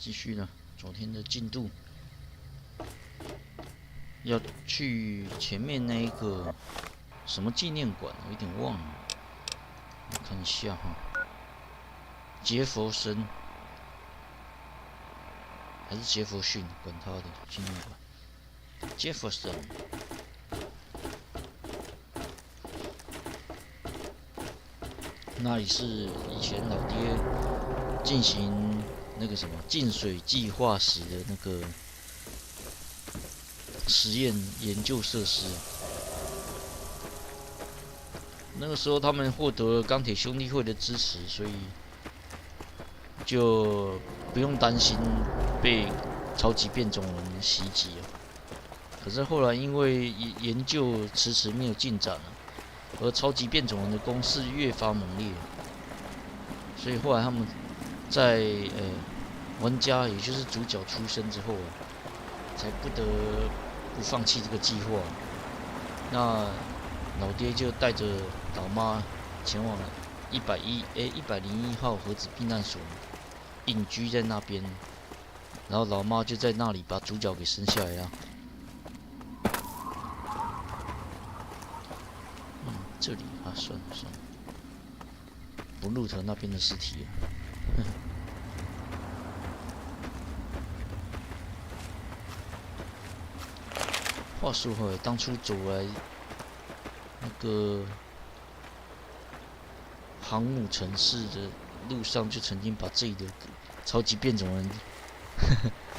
继续呢，昨天的进度要去前面那一个什么纪念馆，我有点忘了，我看一下哈，杰佛森还是杰佛逊，管他的纪念馆，杰佛森。那里是以前老爹进行那个什么净水计划时的那个实验研究设施。那个时候他们获得了钢铁兄弟会的支持，所以就不用担心被超级变种人袭击了。可是后来因为研究迟迟没有进展了，而超级变种人的攻势越发猛烈，所以后来他们在玩家也就是主角出生之后啊，才不得不放弃这个计划。那老爹就带着老妈前往101号核子避难所，隐居在那边。然后老妈就在那里把主角给生下来了。这里啊，算了，不录他那边的尸体了。话说回来，当初走来那个航母城市的路上，就曾经把这里的超级变种人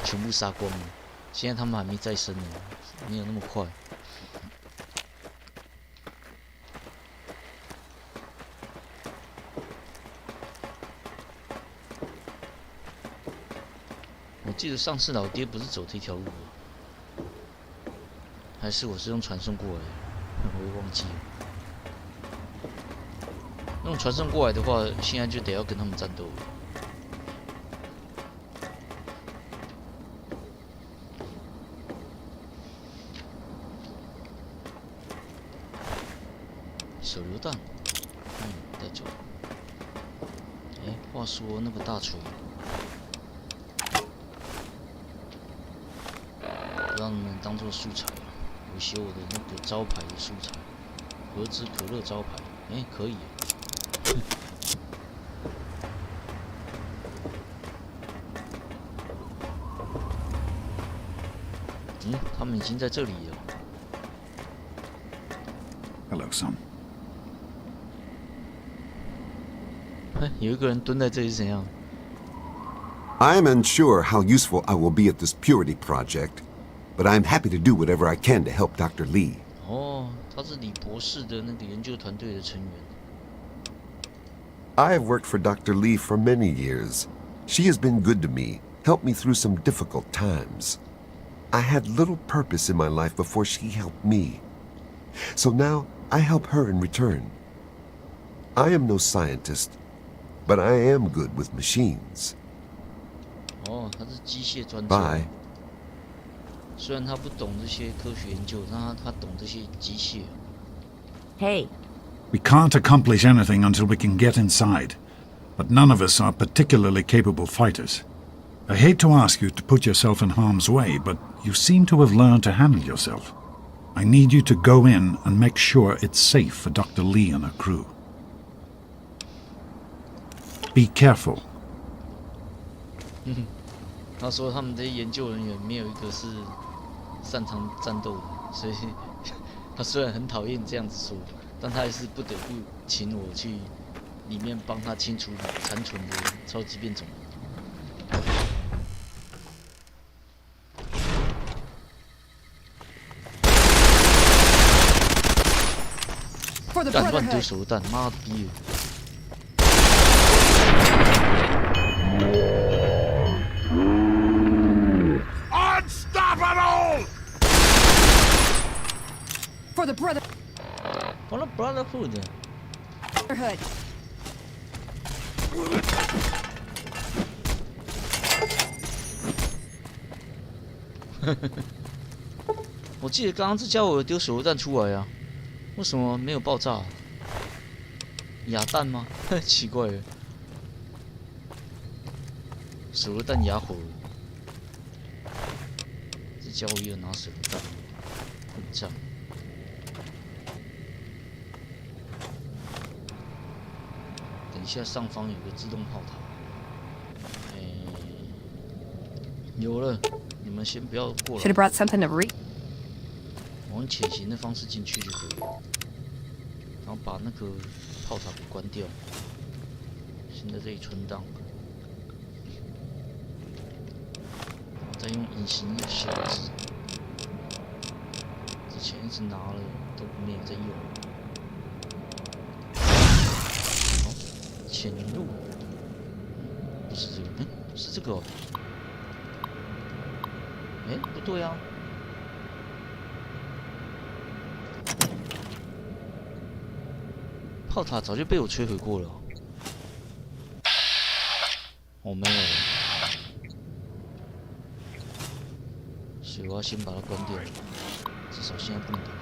全部杀光了。现在他们还没再生呢，没有那么快。我记得上次老爹不是走这条路吗？还是我是用传送过来的？我也忘记了。用传送过来的话，现在就得要跟他们战斗了。手榴弹，带走。话说那个大锤。让你们当做素材，我写我的那个招牌的素材，盒子可乐招牌，可以。他们已经在这里了。Hello, son. 有一个人蹲在这里是怎样 I'm unsure how useful I will be at this purity project.But I'm happy to do whatever I can to help Dr. Lee. 他是李博士的那个研究团队的成员。I have worked for Dr. Lee for many years. She has been good to me, helped me through some difficult times. I had little purpose in my life before she helped me. So now I help her in return. I am no scientist, but I am good with machines. 他是机械专家。Bye. 虽然他不懂这些科学研究，但他懂这些机械。Hey. We can't accomplish anything until we can get inside, but none of us are particularly capable fighters. I hate to ask you to put yourself in harm's way, but you seem to have learned to handle yourself. I need you to go in and make sure it's safe for Dr. Lee and her crew. Be careful. 他说他们这些研究人员没有一个是擅长战斗的，所以他虽然很讨厌这样子说，但他还是不得不请我去里面帮他清除残存的超级变种人。干乱丢手榴弹，妈的逼！ For the brother. For the brotherhood. Brotherhood. 我记得刚刚这家伙有丢手榴弹出来啊，为什么没有爆炸？哑弹吗？奇怪了，手榴弹哑火了。教我一个拿手榴弹，很赞。等一下，上方有个自动炮塔。有了，你们先不要过 Should have 来， brought something to read. 我用潜行的方式进去就可以了，然后把那个炮塔给关掉。先在这里存档，再用隐形的匣子。之前一直拿了，都没有在用。好，潜入，不是这个，是这个哦。不对啊。炮塔早就被我摧毁过了。我没有，所以我要先把它关掉，至少现在不能打开。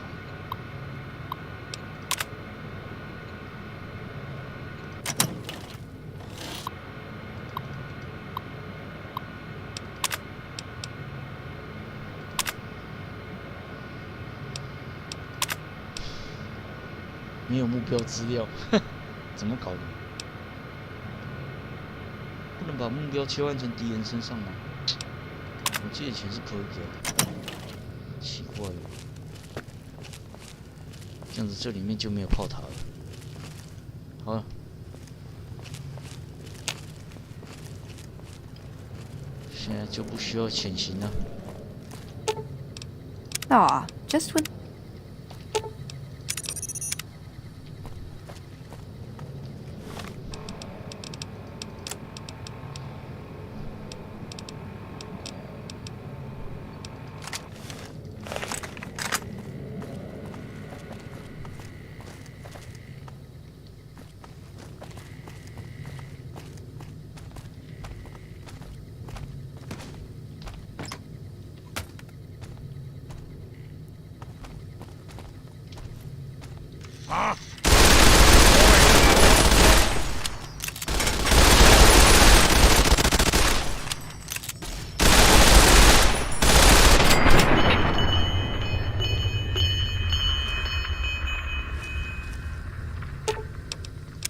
没有目标资料，怎么搞的？不能把目标切换成敌人身上吗？我记得以前是可以的，奇怪了。这样子这里面就没有炮塔了。好了，现在就不需要潜行了。Aw, just when.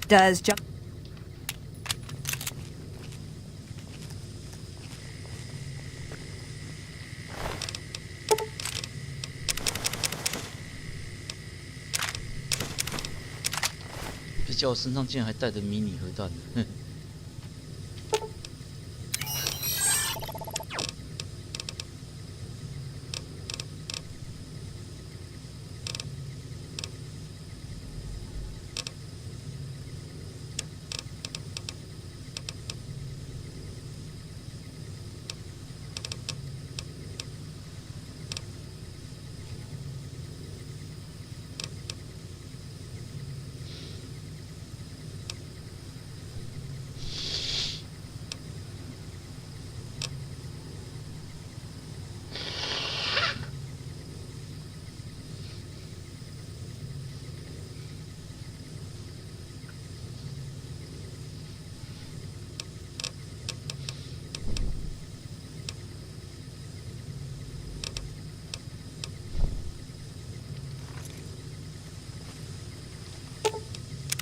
does jump.别叫我身上竟然还带着迷你核弹呢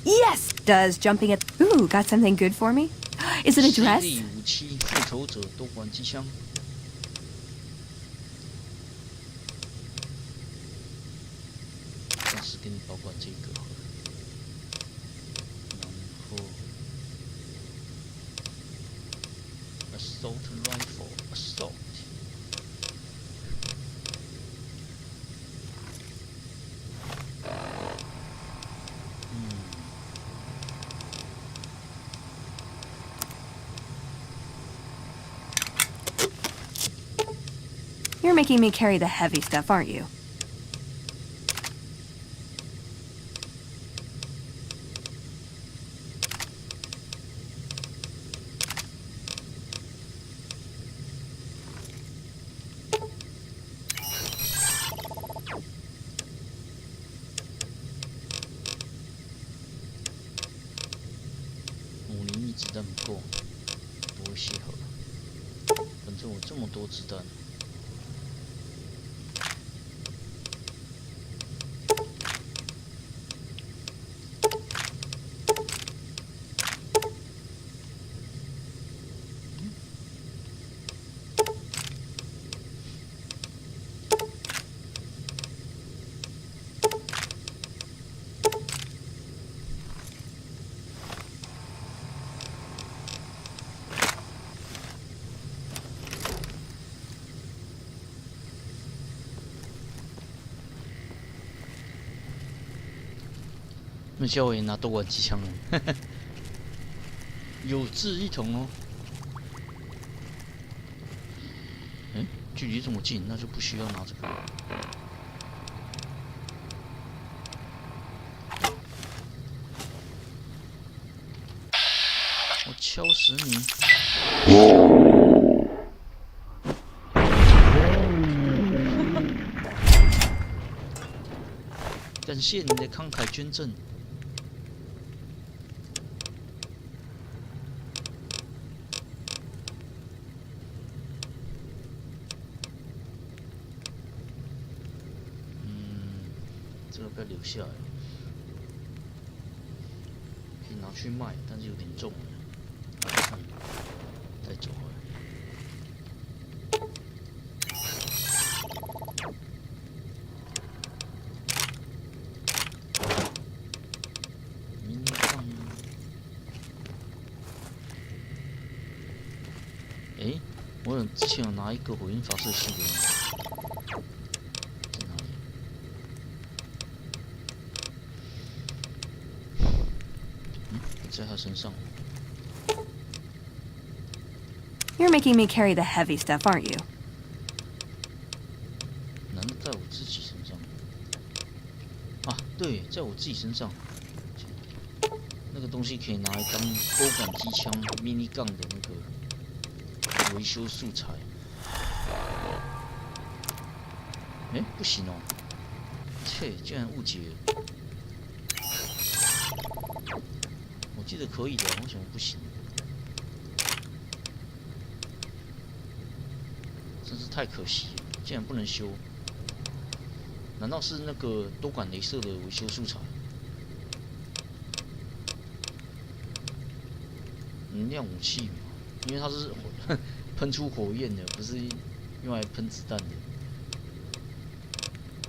！Yes, does jumping at. Ooh, got something good for me? Is it a 犀 dress? 利武器，复仇者多管机枪。暂时给你保管这个好了。然后 ，assault rifle，assault。You're making me carry the heavy stuff, aren't you?5厘米子弹不够，不会卸好。反正我这么多子弹。么叫我也拿多管机枪了？有志一同哦。哎，距离这么近，那就不需要拿这个了。我敲死你！感谢你的慷慨捐赠。这个该留下来，可以拿去卖，但是有点重了，看再走回来。诶，我之前有拿一个火焰发射器给你，在哪里？不在他身上。You're making me carry the heavy stuff, aren't you? 难道在我自己身上？啊，对，在我自己身上。那个东西可以拿来当钩杆机枪、mini gun 的那个维修素材。哎，不行哦！切，竟然误解了。我记得可以的，为什么不行？真是太可惜了，竟然不能修。难道是那个多管雷射的维修素材？能量武器嘛，因为它是喷出火焰的，不是用来喷子弹的。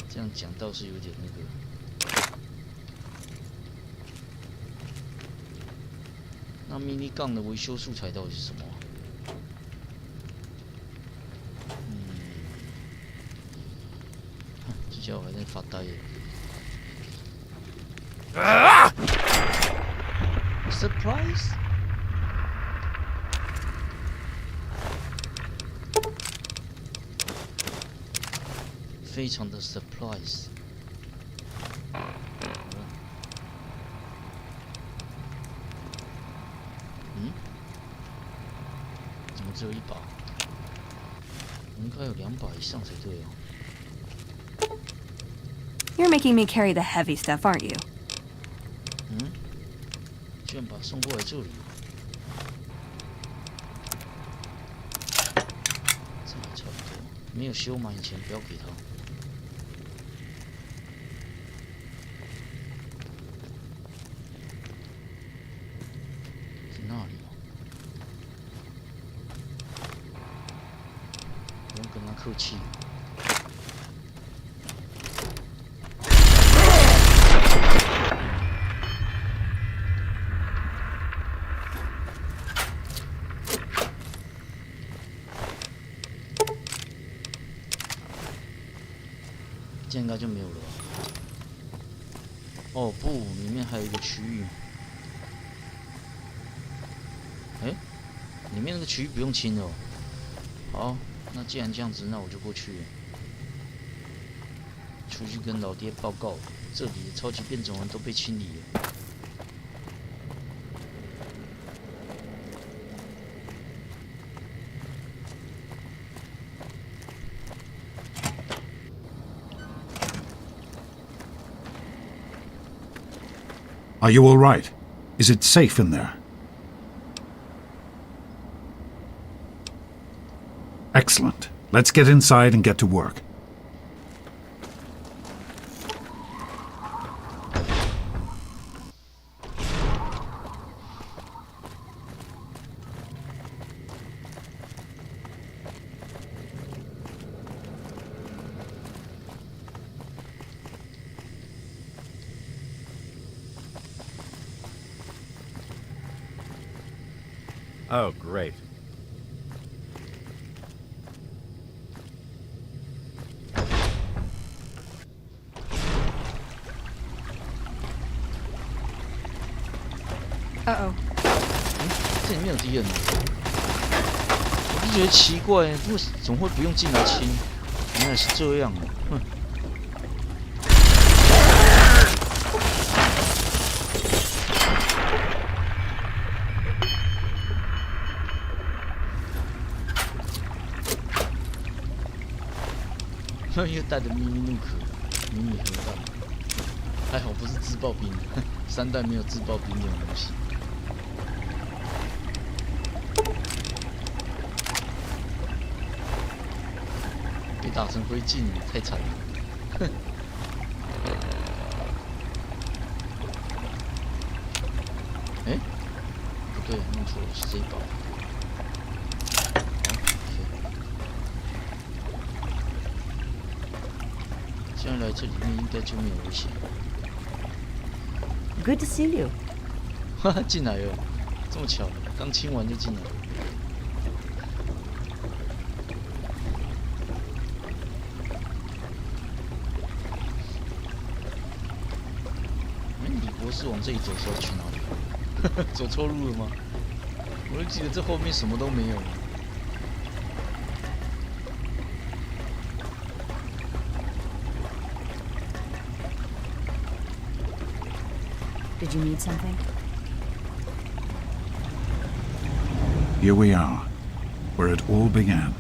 这样讲倒是有点那个。那 mini gun 的维修素材到底是什么？这家伙还在发呆耶。Surprise！ 非常的 surprise。怎么只有1把？应该有2把以上才对哦。You're making me carry the heavy stuff, aren't you? 居然把它送过来这里。这也差不多。没有修满以前不要给他。在那里哦。不用跟他客气。这应该就没有了吧？哦不，里面还有一个区域。哎，里面那个区域不用清了哦。好，那既然这样子，那我就过去。出去跟老爹报告，这里的超级变种人都被清理了。Are you all right? Is it safe in there? Excellent. Let's get inside and get to work. Oh, great. Uh-oh. 这里面有敌人，我就觉得奇怪，怎么会不用进来清？原来是这样哦，哼。又带着秘密怒壳、迷你核弹，还好不是自爆兵，3代没有自爆兵这种东西。被打成灰烬，太惨了。哼。哎，不对，弄错了，是这一把。现在来这里面应该就没有危险。Good to see you. 哈哈，进来了，这么巧，刚清完就进来了。李博士往这里走是要去哪里？走错路了吗？我就记得这后面什么都没有。Did you need something? Here we are, where it all began.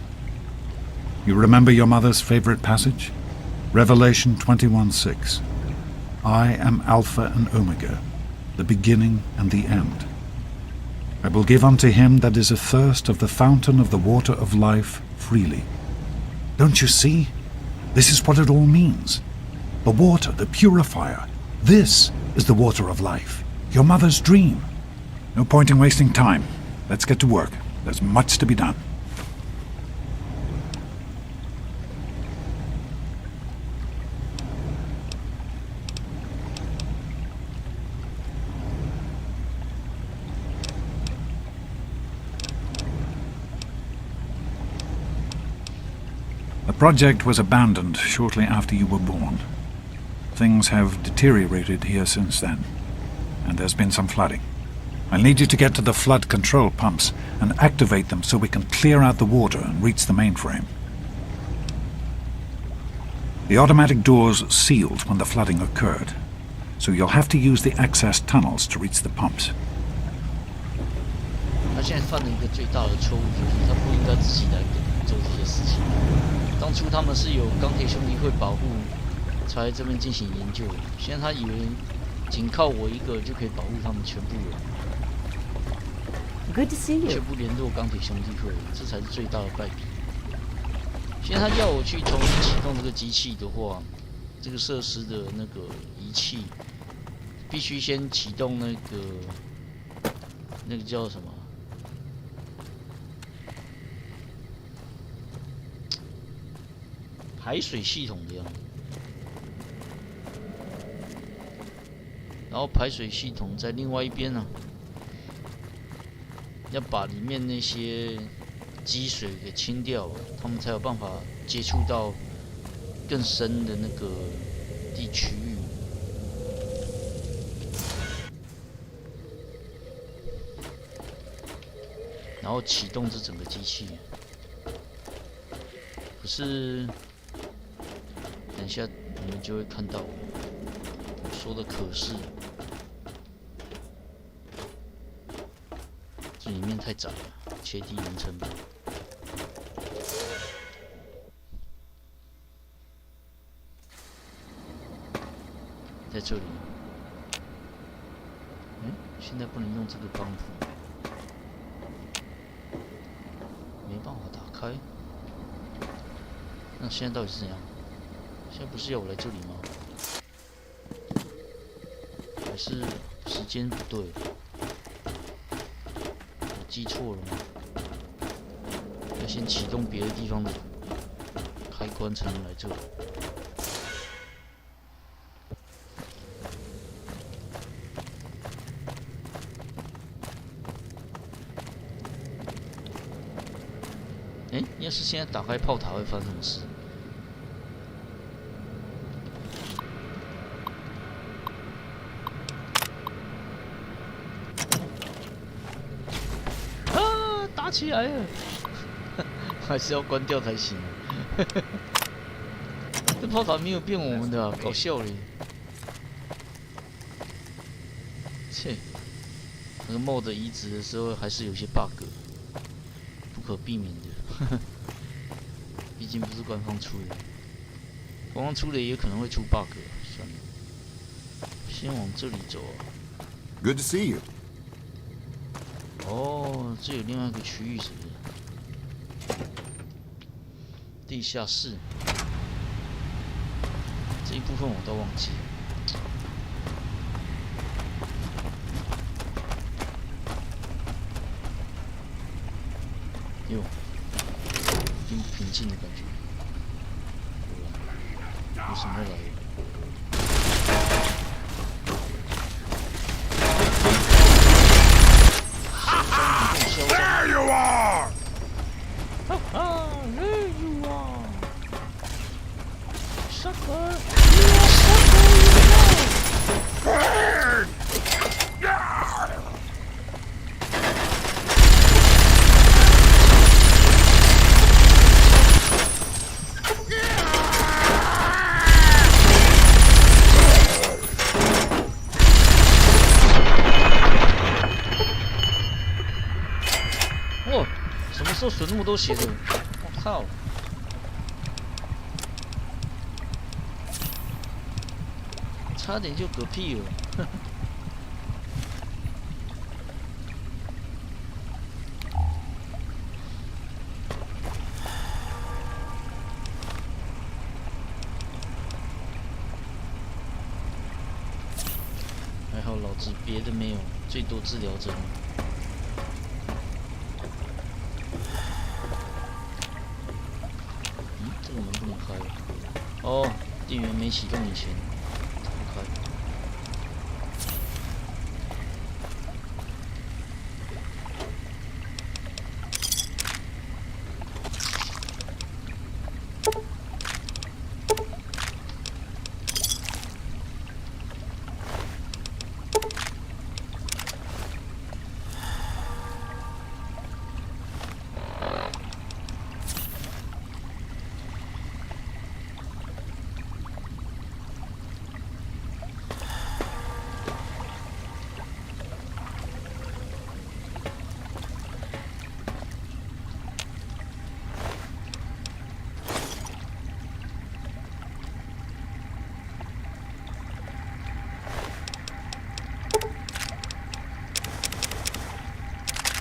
You remember your mother's favorite passage? Revelation 21:6. I am Alpha and Omega, the beginning and the end. I will give unto him that is athirst of the fountain of the water of life freely. Don't you see? This is what it all means. The water, the purifier. This is the water of life. Your mother's dream. No point in wasting time. Let's get to work. There's much to be done. The project was abandoned shortly after you were born. Things have deteriorated here since then, and there's been some flooding. I'll need you to get to the flood control pumps and activate them so we can clear out the water and reach the mainframe. The automatic doors sealed when the flooding occurred, so you'll have to use the access tunnels to reach the pumps. 他现在犯了一个最大的错误，就是他不应该自己来做这些事情。当初他们是有钢铁兄弟会保护，才在这边进行研究的。现在他以为仅靠我一个就可以保护他们全部人。Good to see you. 却不联络钢铁兄弟会，这才是最大的败笔。现在他要我去重新启动这个机器的话，这个设施的那个仪器必须先启动那个叫什么？排水系统的样子。然后排水系统在另外一边呢、要把里面那些积水给清掉，他们才有办法接触到更深的那个地区域。然后启动这整个机器。可是，等一下你们就会看到我说的可是。这里面太窄了，切地人称吧。在这里，现在不能用这个钢斧，没办法打开。那现在到底是怎样？现在不是要我来这里吗？还是时间不对？记错了吗？要先启动别的地方的开关才能来这里。要是现在打开炮塔会发生什么事？起来了，还是要关掉才行。这炮塔没有变我们的、啊，搞笑嘞！切，那个 mod 移植的时候还是有些 bug， 不可避免的。毕竟不是官方出的，官方出的也可能会出 bug。算了，先往这里走啊。Good to see you. 哦，这有另外一个区域是不是？地下室这一部分我都忘记了。哟，并不平静的感觉。为什么会来？There you are! 哈哈 ，There you are! Sucker! You are sucker! 哇，什么时候损那么多血的？我靠！差点就嗝屁了。还好老子别的没有，最多治疗针。嗯，这个门不能开了。哦，电源没启动以前打不开。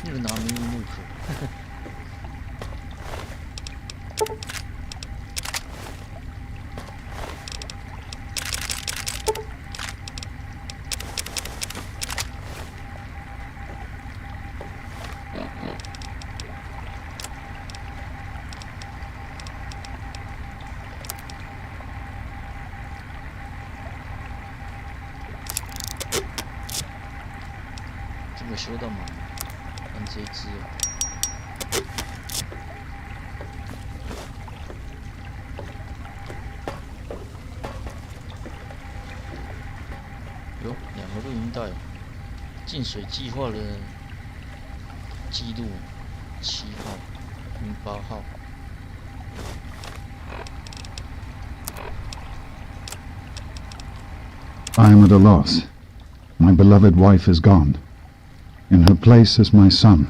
又拿迷你木克，这个修到满。看这一只啊，有2个录音带，净水计划的记录7号、8号。I am at a loss. My beloved wife is gone. In her place is my son,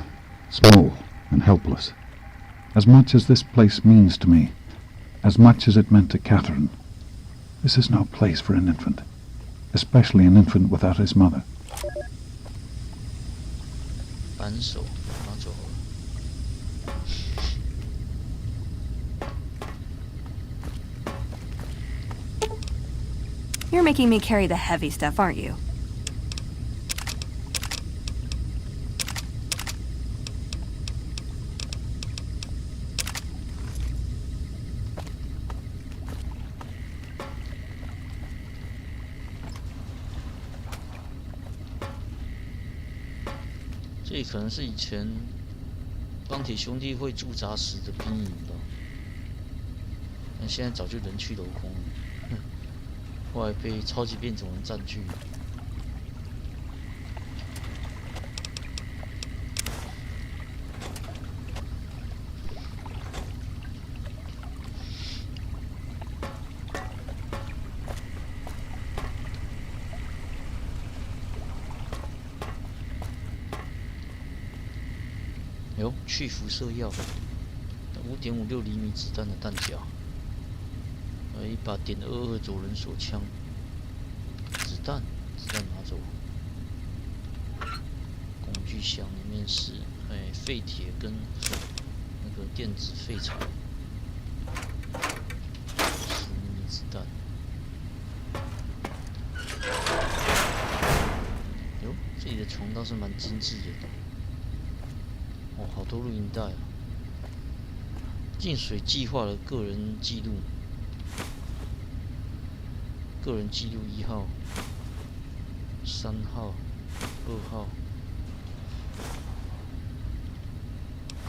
small and helpless. As much as this place means to me, as much as it meant to Catherine, this is no place for an infant, especially an infant without his mother. 扳手拿走了。You're making me carry the heavy stuff, aren't you?这可能是以前钢铁兄弟会驻扎时的兵营吧，但现在早就人去楼空了，后来被超级变种人占据。哟，去辐射药，5.56厘米子弹的弹夹，一把.22左轮手枪，子弹拿走。工具箱里面是废铁跟那个电子废材，10厘米子弹。哟，这里的床倒是蛮精致的。哦，好多录音带啊！净水计划的个人记录1号、3号、2号。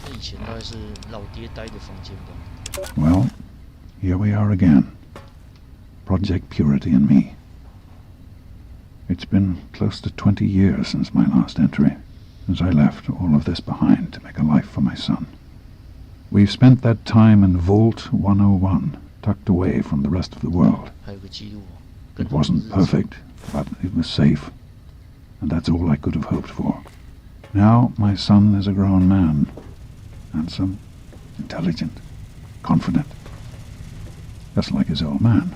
这以前大概是老爹待的房间吧。Well, here we are again. Project Purity and me. It's been close to 20 years since my last entry, since I left all of this behind to make a life for my son. We've spent that time in Vault 101, tucked away from the rest of the world. 还有个记录哦。 It wasn't perfect, but it was safe, and that's all I could have hoped for. Now my son is a grown man, handsome, intelligent, confident, just like his old man.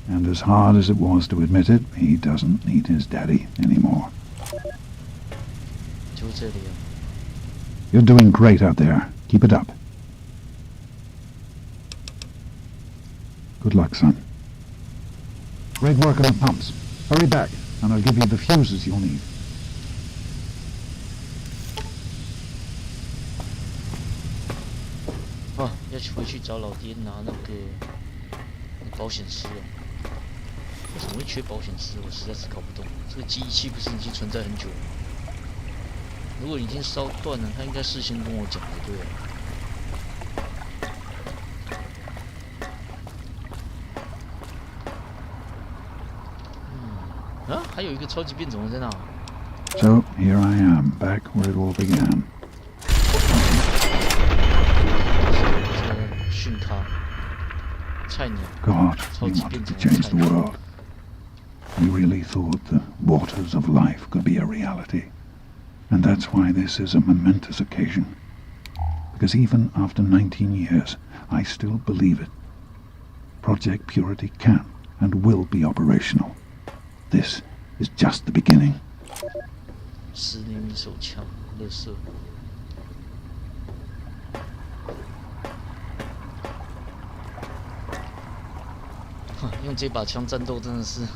And as hard as it was to admit it, he doesn't need his daddy anymore. 就这里啊。 You're doing great out there. Keep it up. Good luck, son. Great work on the pumps. Hurry back, and I'll give you the fuses you'll need. 啊，要回去找老爹拿那个保险丝了。为什么会缺保险丝？我实在是搞不懂。这个记忆器不是已经存在很久了吗？如果已经烧断了，他应该事先跟我讲才对啊。啊，还有一个超级变种人在那。So here I am, back where it all began. 这训咖，菜鸟， God, 超 we 级变 wanted to 种人 change 菜 the 鸟。 world. We really thought the waters of life could be a reality. And that's why this is a momentous occasion. Because even after 19 years, I still believe it. Project Purity can and will be operational. This is just the beginning. 10厘米手枪，垃圾。用这把枪战斗真的是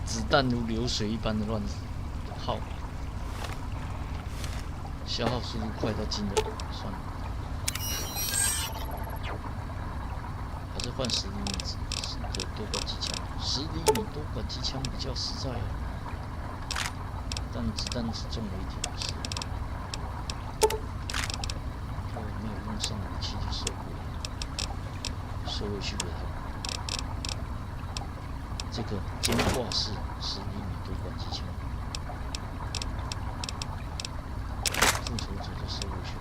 子弹如流水一般的乱耗，消耗速度快到惊人。算了，还是换10厘米的多管机枪。10厘米多管机枪比较实在啊，但子弹只重了一点，是。我没有用上武器就收回去给他。 这个肩挂式10厘米多管机枪，复仇者就收回去了。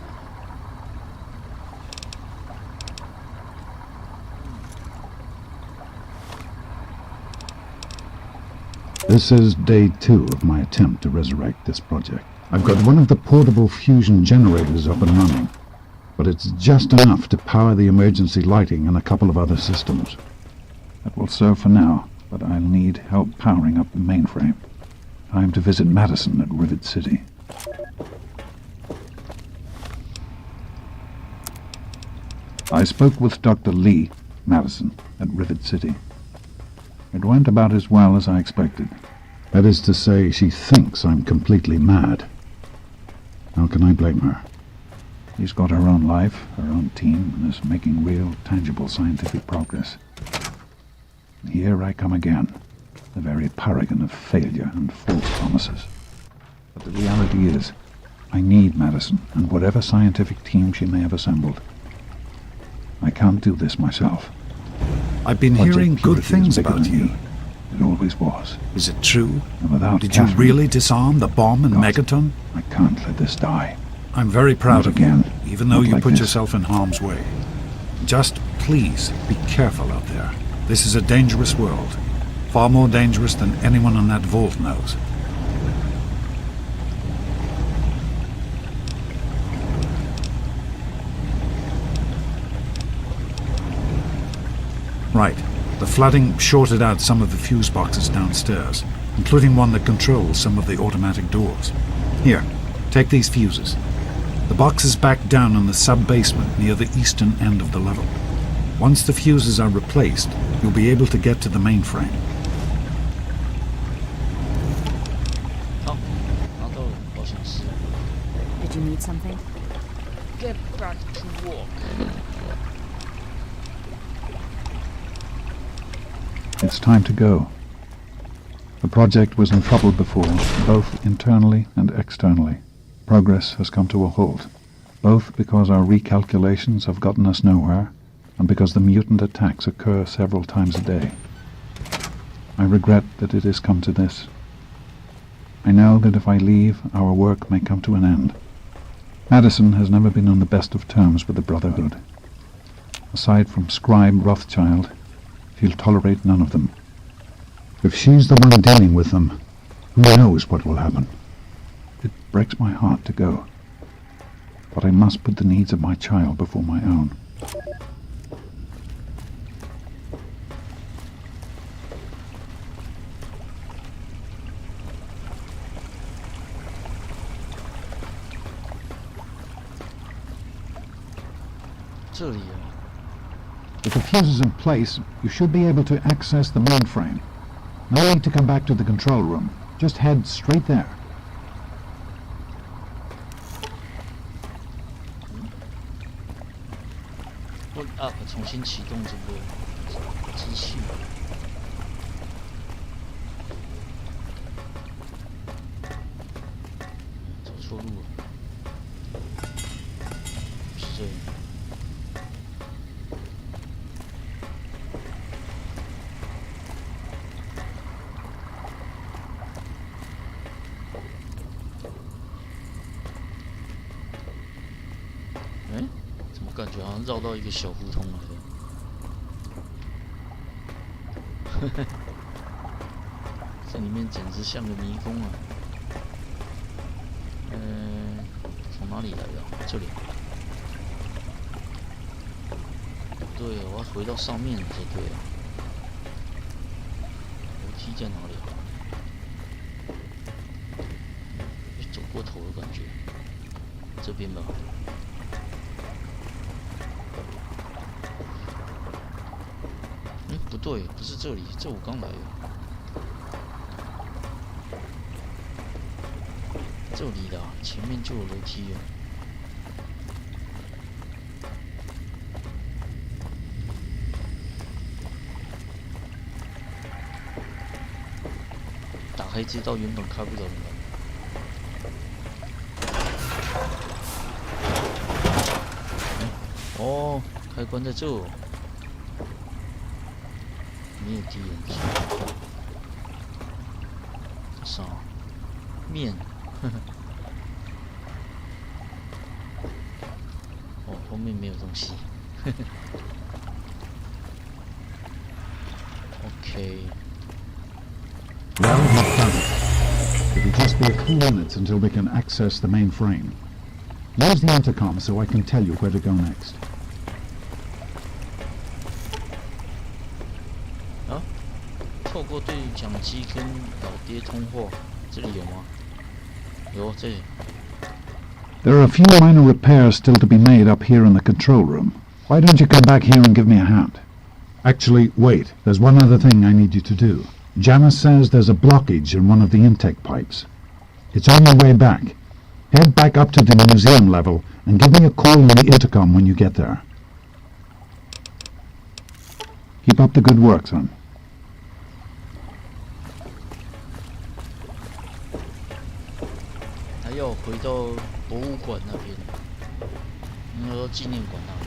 This is day 2 of my attempt to resurrect this project. I've got one of the portable fusion generators up and running, but it's just enough to power the emergency lighting and a couple of other systems. That will serve for now, but I'll need help powering up the mainframe. Time to visit Madison at Rivet City. I spoke with Dr. Lee, Madison, at Rivet City. It went about as well as I expected. That is to say, she thinks I'm completely mad. How can I blame her? She's got her own life, her own team, and is making real, tangible scientific progress. And here I come again, the very paragon of failure and false promises. But the reality is, I need Madison and whatever scientific team she may have assembled. I can't do this myself. I've been Project hearing good Purity things is bigger about than you. me. It always was. Is it true? And without Did you Catherine, really disarm the bomb in God, Megaton? I can't let this die. I'm very proud Not of you, again. even though Not you like put this. yourself in harm's way. Just please be careful out there. This is a dangerous world. Far more dangerous than anyone in that vault knows. Right. The flooding shorted out some of the fuse boxes downstairs, including one that controls some of the automatic doors. Here, take these fuses. The box is back down in the sub-basement near the eastern end of the level. Once the fuses are replaced, you'll be able to get to the mainframe. 好，拿到了保险丝。 Did you need something? Get back to work. It's time to go. The project was in trouble before, both internally and externally. Progress has come to a halt, both because our recalculations have gotten us nowhere, and because the mutant attacks occur several times a day. I regret that it has come to this. I know that if I leave, our work may come to an end. Madison has never been on the best of terms with the Brotherhood. Aside from Scribe Rothschild, she'll tolerate none of them. If she's the one dealing with them, who knows what will happen? It breaks my heart to go, but I must put the needs of my child before my own. 这里啊， With the fuses in place, you should be able to access the mainframe. No need to come back to the control room. Just head straight there. Put up 重新启动这个机器。走错路了，是这里。 怎么感觉好像绕到一个小胡同来了？这里面简直像个迷宫啊！从哪里来的？这里。对，我要回到上面才对啊。楼梯在哪里啊？走过头的感觉。这边吧。 不对，不是这里，这我刚来的。这里的，前面就有楼梯了。打开这道原本开不了的门。哦，开关在这哦。 没有敌人机，啥面？呵呵。哦，后面没有东西。呵呵。OK。 Well, we've done it. It'll just be a few minutes until we can access the mainframe. Use the intercom so I can tell you where to go next. 透过对讲机跟老爹通话，这里有吗？有，这里。There are a few minor repairs still to be made up here in the control room. Why don't you come back here and give me a hand? Actually, wait. There's one other thing I need you to do. Janice says there's a blockage in one of the intake pipes. It's on your way back. Head back up to the museum level and give me a call on the intercom when you get there. Keep up the good work, son. 要回到博物馆那边，应该说纪念馆那里。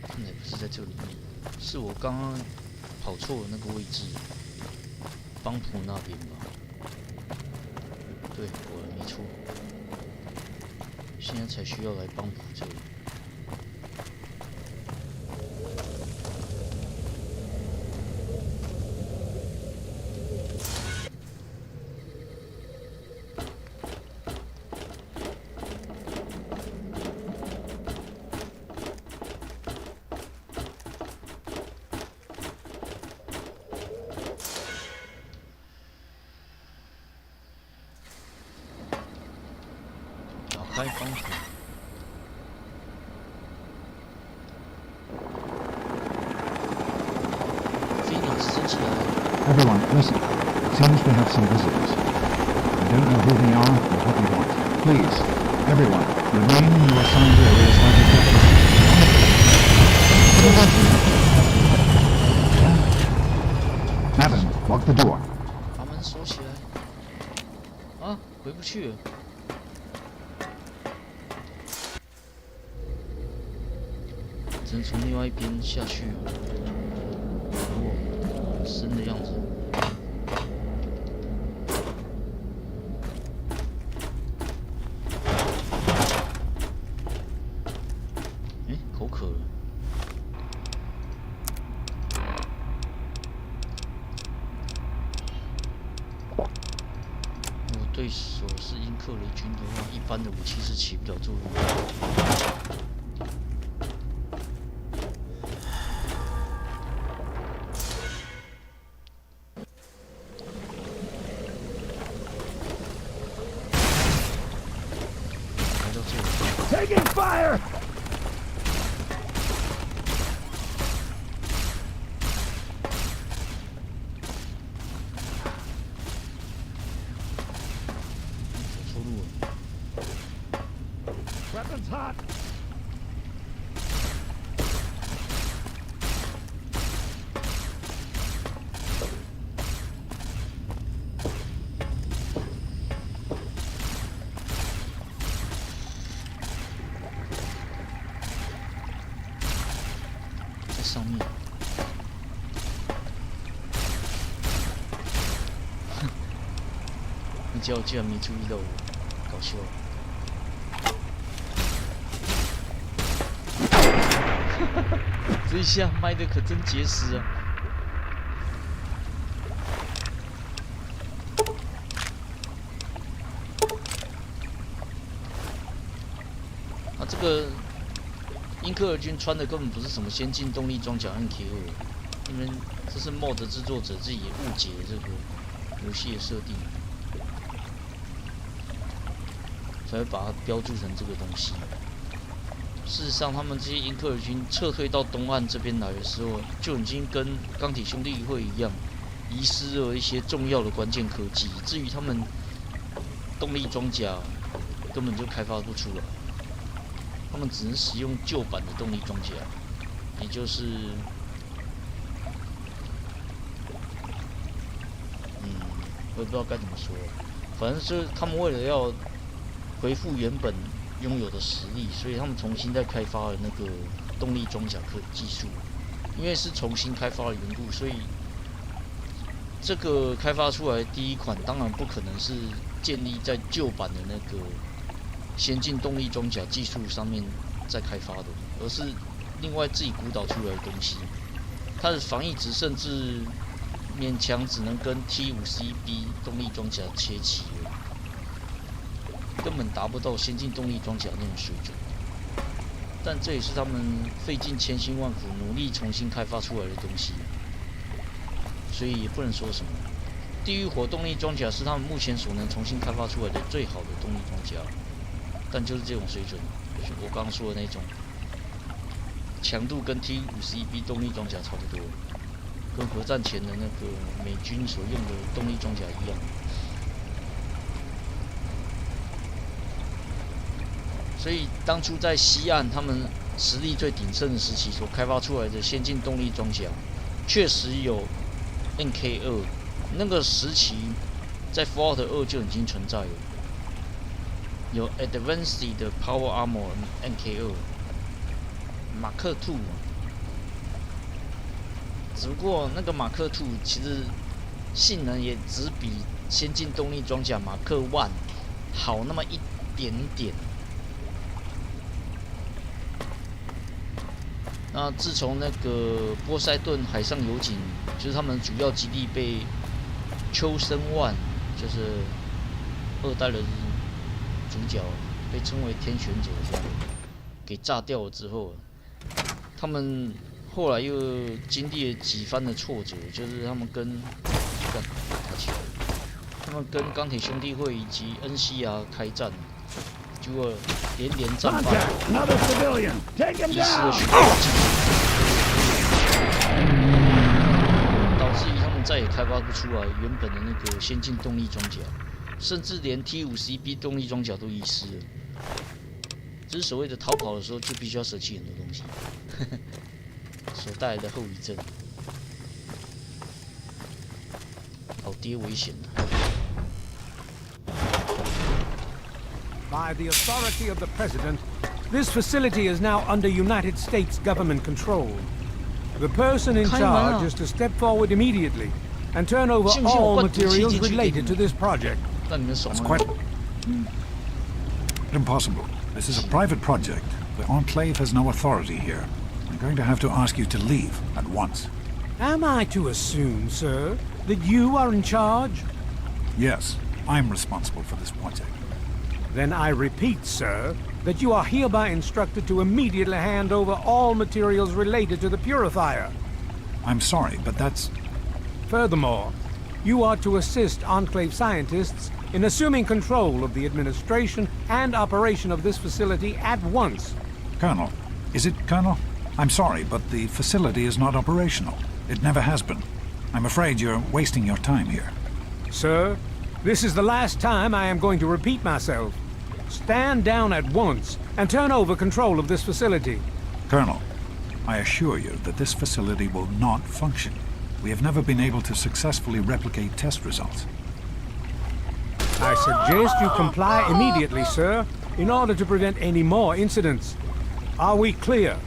看来不是在这里面，是我刚刚跑错了那个位置，邦普那边吧。 对，果然没错。现在才需要来帮补这里。开方法。飞鸟直升机来了。 Everyone, listen. Seems we have some visitors. I don't know who they are or what they want. Please, everyone, remain in your assigned areas while we get this. Madam, lock the door. 把门锁起来。啊，回不去了。只能从另外一边下去。哇，深的样子。哎，口渴了。 对手是英克雷军的话，一般的武器是起不了作用的。来到这里 Taking fire! 走错路了。 Weapons hot! 在上面。你叫我居然没注意到我，搞笑。这一下卖的可真结实啊！啊，这个英克尔军穿的根本不是什么先进动力装甲 NK2，因为这是 MOD 制作者自己也误解了这个游戏的设定，才会把它标注成这个东西。事实上，他们这些英克尔军撤退到东岸这边来的时候，就已经跟钢铁兄弟会一样，遗失了一些重要的关键科技，以至于他们动力装甲根本就开发不出来。 他们只能使用旧版的动力装甲，也就是我也不知道该怎么说，反正就是他们为了要恢复原本拥有的实力，所以他们重新再开发了那个动力装甲技术。因为是重新开发的缘故，所以这个开发出来的第一款当然不可能是建立在旧版的那个先进动力装甲技术上面再开发的，而是另外自己鼓捣出来的东西。它的防御值甚至勉强只能跟 T-50B 动力装甲切齐了，根本达不到先进动力装甲那种水准。但这也是他们费尽千辛万苦努力重新开发出来的东西，所以也不能说什么。地狱火动力装甲是他们目前所能重新开发出来的最好的动力装甲，但就是这种水准，就是我刚刚说的那种强度跟 T-51B 动力装甲差不多，跟核战前的那个美军所用的动力装甲一样。所以当初在西岸他们实力最鼎盛的时期所开发出来的先进动力装甲，确实有 NK2，那个时期在 Fallout 2就已经存在了，有 Advanced 的 Power Armor NK2，马克2，只不过那个马克2其实性能也只比先进动力装甲马克1好那么一点点。那自从那个波塞顿海上油井，就是他们主要基地被秋生万，就是2代的主角，被称为天选者这样，给炸掉了之后，他们后来又经历了几番的挫折，就是他们跟钢铁兄弟会以及恩西亚开战，结果连战败， Another civilian. Take him 遗失了 down. 许多技术，导致于他们再也开发不出来原本的那个先进动力装甲，甚至连 T-50B 动力装甲都遗失了。这是所谓的逃跑的时候就必须要舍弃很多东西，所带来的后遗症。老爹危险了。 By the authority of the President, this facility is now under United States government control. The person in charge is to step forward immediately and turn over all materials related to this project. That's quite impossible. This is a private project. The Enclave has no authority here. I'm going to have to ask you to leave at once. Am I to assume, sir, that you are in charge? Yes, I'm responsible for this project. Then I repeat, sir, that you are hereby instructed to immediately hand over all materials related to the purifier. I'm sorry, but that's... Furthermore, you are to assist Enclave scientists in assuming control of the administration and operation of this facility at once. Colonel. Is it Colonel? I'm sorry, but the facility is not operational. It never has been. I'm afraid you're wasting your time here. Sir, this is the last time I am going to repeat myself. Stand down at once and turn over control of this facility. Colonel, I assure you that this facility will not function. We have never been able to successfully replicate test results. I suggest you comply immediately, sir, in order to prevent any more incidents. Are we clear?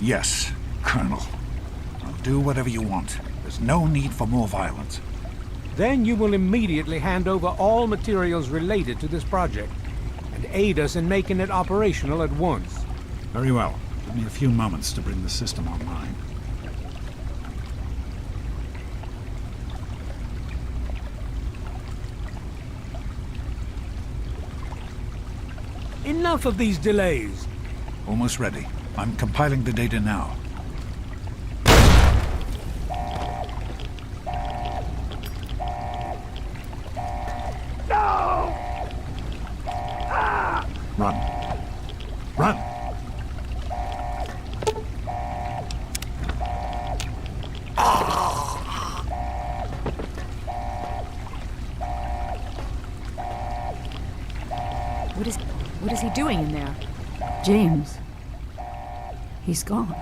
Yes, Colonel. I'll do whatever you want. There's no need for more violence. Then you will immediately hand over all materials related to this project and aid us in making it operational at once. Very well. Give me a few moments to bring the system online. Enough of these delays. Almost ready. I'm compiling the data now. No! Run. Run! What is he doing in there? James. He's gone.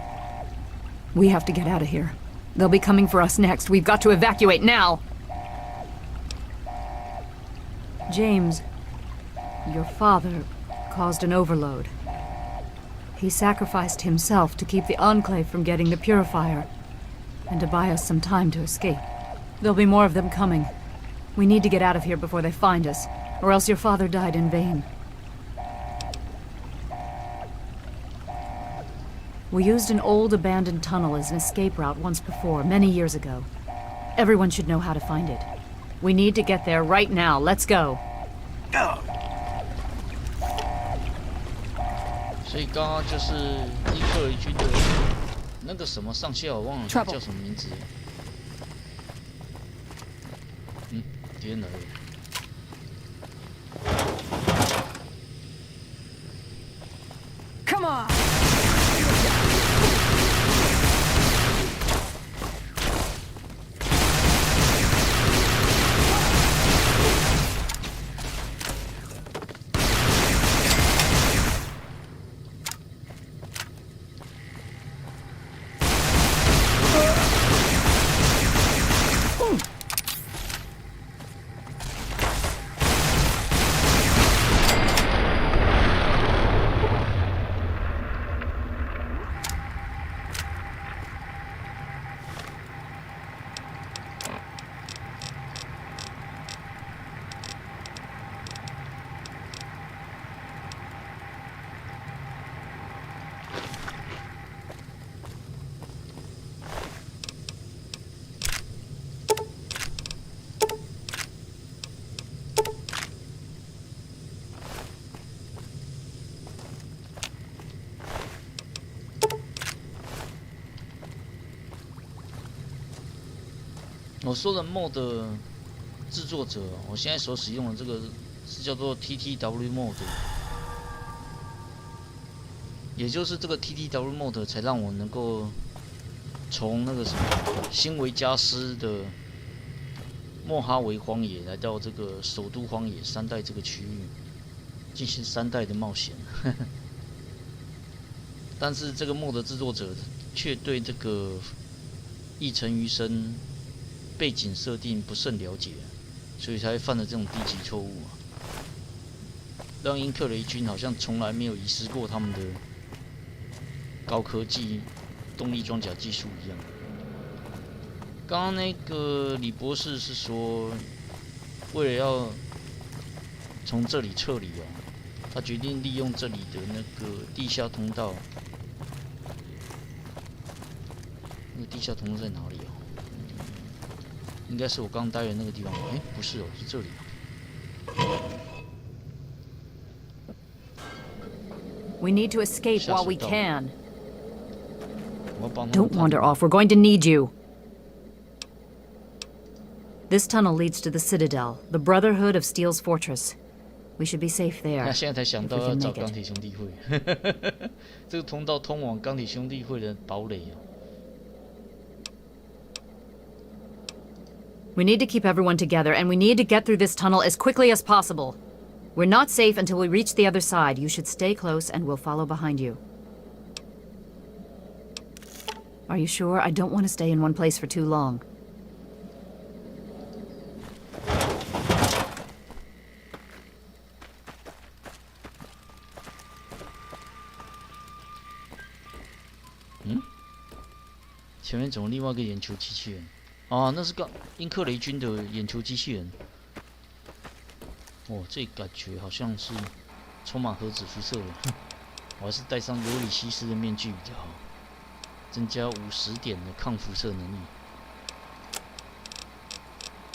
We have to get out of here. They'll be coming for us next. We've got to evacuate now. James, your father caused an overload. He sacrificed himself to keep the Enclave from getting the purifier and to buy us some time to escape. There'll be more of them coming. We need to get out of here before they find us, or else your father died in vain. We used an old abandoned tunnel as an escape route once before, many years ago. Everyone should know how to find it. We need to get there right now. Let's go. 所以刚刚就是英克雷军的那个什么上校，我忘了他叫什么名字。敌人来了。 Come on!我说的 mod 制作者，我现在所使用的这个是叫做 TTW mod，也就是这个 TTW mode 才让我能够从那个什么新维加斯的莫哈维荒野来到这个首都荒野3代这个区域，进行3代的冒险。但是这个 mod 制作者却对这个异尘余生背景设定不甚了解，所以才犯了这种低级错误啊，让英克雷军好像从来没有遗失过他们的高科技动力装甲技术一样。刚刚那个李博士是说，为了要从这里撤离哦，他决定利用这里的那个地下通道。那个地下通道在哪里哦？应该是我刚待的那个地方。哎，不是哦，是这里。We need to escape while we can. 我要帮他们 Don't wander off. We're going to need you. This tunnel leads to the Citadel, the Brotherhood of Steel's fortress. We should be safe there. 那现在才想到 if we 要 can 找 make 钢 it. 铁兄弟会，这个通道通往钢铁兄弟会的堡垒啊。We need to keep everyone together, and we need to get through this tunnel as quickly as possible. We're not safe until we reach the other side. You should stay close, and we'll follow behind you. Are you sure? I don't want to stay in one place for too long. Hmm? 前面怎么另外一个眼球机器人？啊，那是个英克雷军的眼球机器人。哦，这感觉好像是充满核子辐射的。我还是戴上尤里西斯的面具比较好，增加50点的抗辐射能力。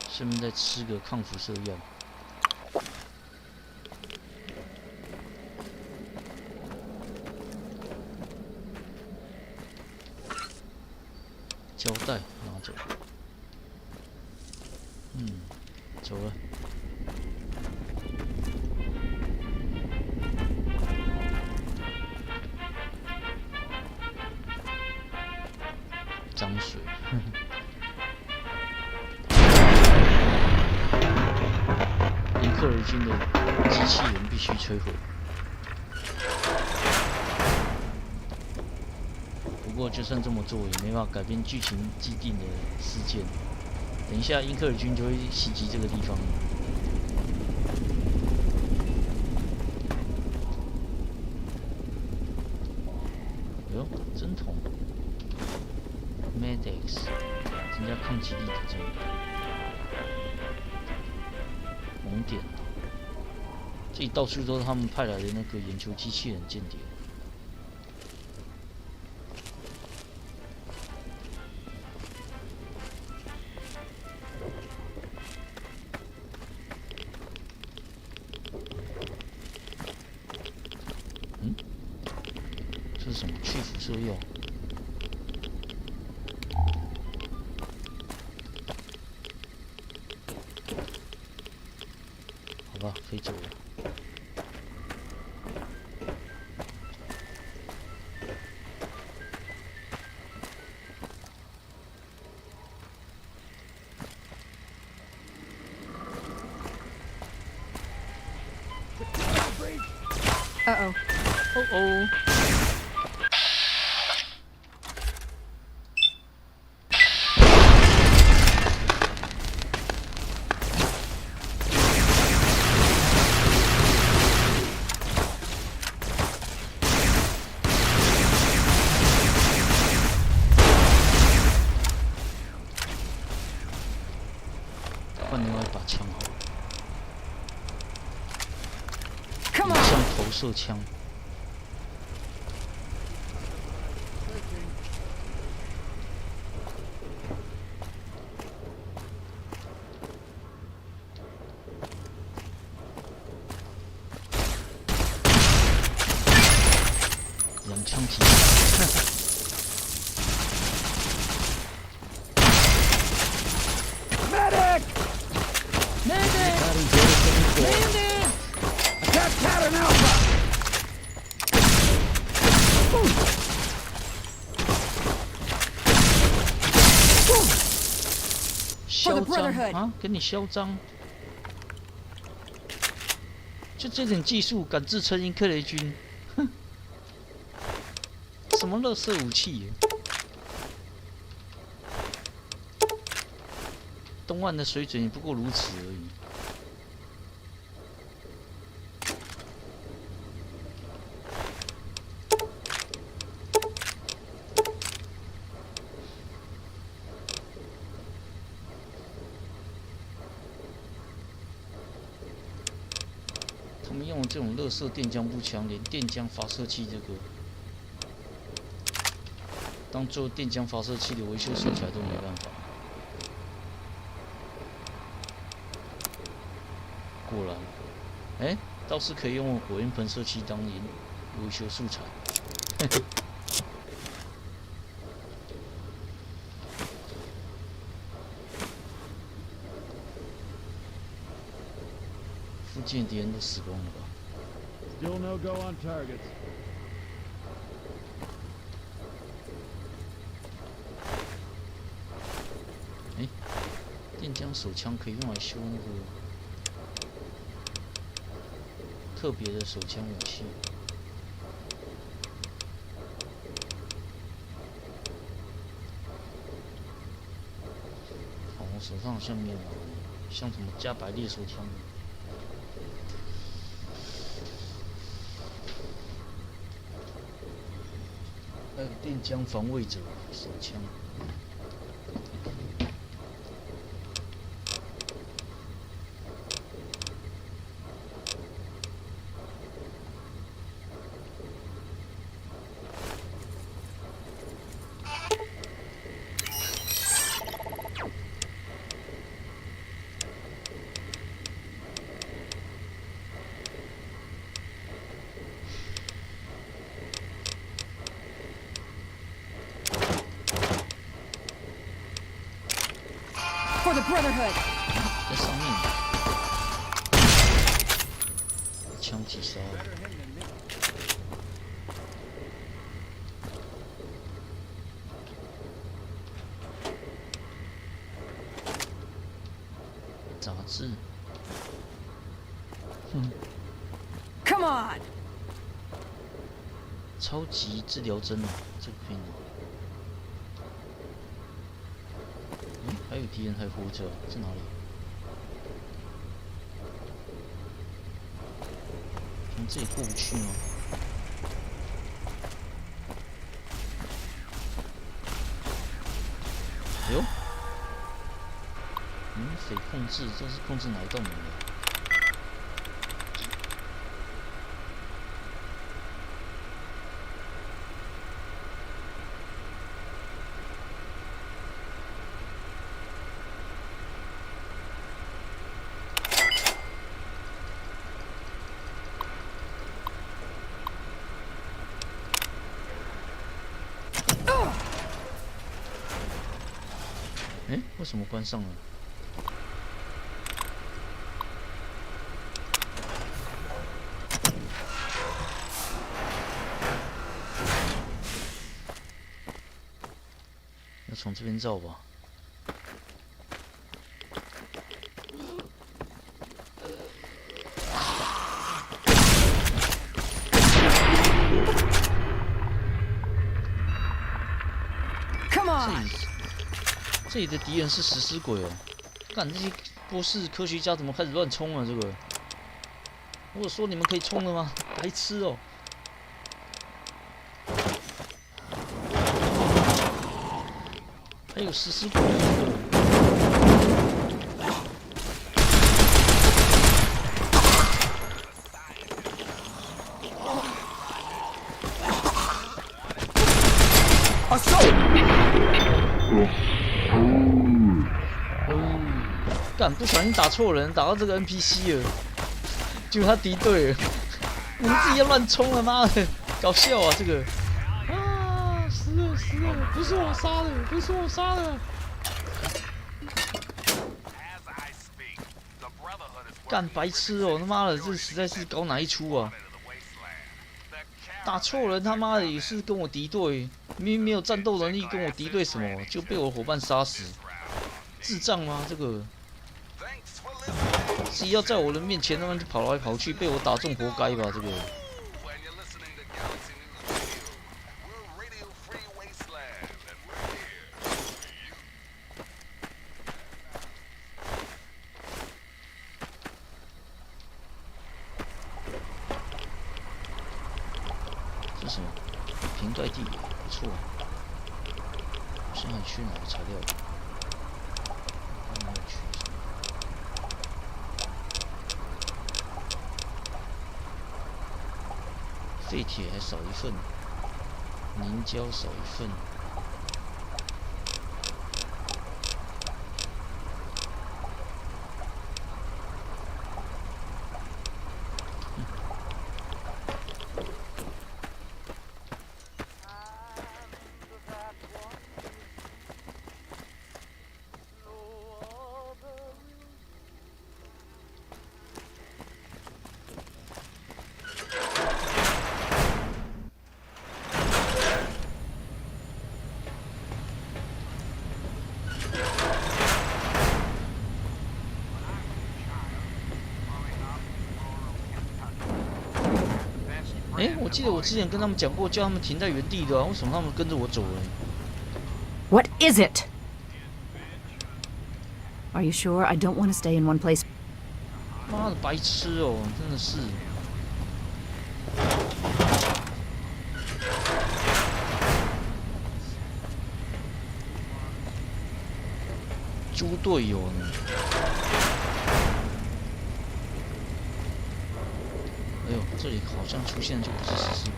顺便再吃个抗辐射药。胶带拿走。走了。脏水。英克雷军的机器人必须摧毁。不过，就算这么做，也没办法改变剧情既定的事件。等一下，英克尔军就会袭击这个地方。哟，针筒 ，Medex， 增加抗击力的这个红点。这里到处都是他们派来的那个眼球机器人间谍。这是什么？去辐射药。好吧，飞走了。Uh-oh. 哦哦。换另外一把枪好了。影像投射枪。两枪击。Medic! Medic! Attack Pattern Alpha! Brotherhood. 啊，跟你嚣张！就这点技术，敢自称英克雷军？哼！什么垃圾武器？东岸的水准也不过如此而已。他们用这种垃圾电浆步枪，连电浆发射器这个当做电浆发射器的维修素材都没办法。果然，哎，倒是可以用火焰喷射器当维修素材。附近的敌人都死光了吧？ Still no go on targets. 哎，电浆手枪可以用来修那个特别的手枪武器。好，我手上好像没有，像什么加百列手枪。 还有电浆防卫者手枪。For the Brotherhood. 在上面，枪击杀。杂志。Come on. 超级治疗针啊，这个可以拿。 还有敌人还活着，在哪里？从这里过不去吗？哎呦，民匪控制，这是控制哪一道门的？ 哎，为什么关上了？要从这边绕吧。Come on. 这里的敌人是食尸鬼哦！干，这些波士科学家怎么开始乱冲啊？这个，我说你们可以冲了吗？白痴哦！还有食尸鬼。干，不小心打错人，打到这个 NPC 了，结果他敌对了。你们自己要乱冲了，妈的，搞笑啊这个！啊，死了死了，不是我杀的，不是我杀的。干白痴哦，他妈的，这实在是搞哪一出啊？打错人，他妈的也是跟我敌对，明明没有战斗能力，跟我敌对什么，就被我伙伴杀死，智障吗？这个。自己要在我的面前，他们就跑来跑去，被我打中，活该吧？这个。这是什么？平盖地，不错。现在去哪个材料？没有去。废铁还少一份，凝胶少一份。我记得我之前跟他们讲过，叫他们停在原地的啊，为什么他们跟着我走了 What is it? Are you sure I don't want to stay in one place? 妈的，白痴哦，真的是。猪队友呢？哎呦，这里好像出现的就不是食尸鬼。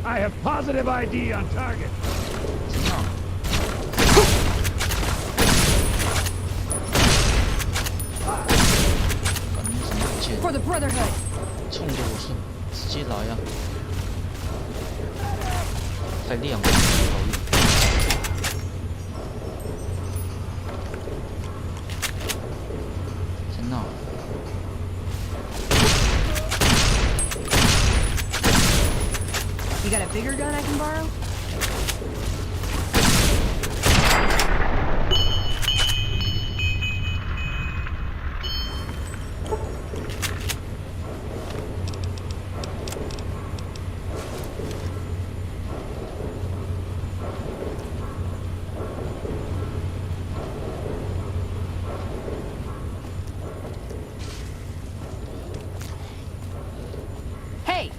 I have positive ID on target. 怎样？感觉什么不见？ For the Brotherhood. 冲着我说，直接来呀、太亮了，讨厌。在那。You got a bigger gun I can borrow? Hey!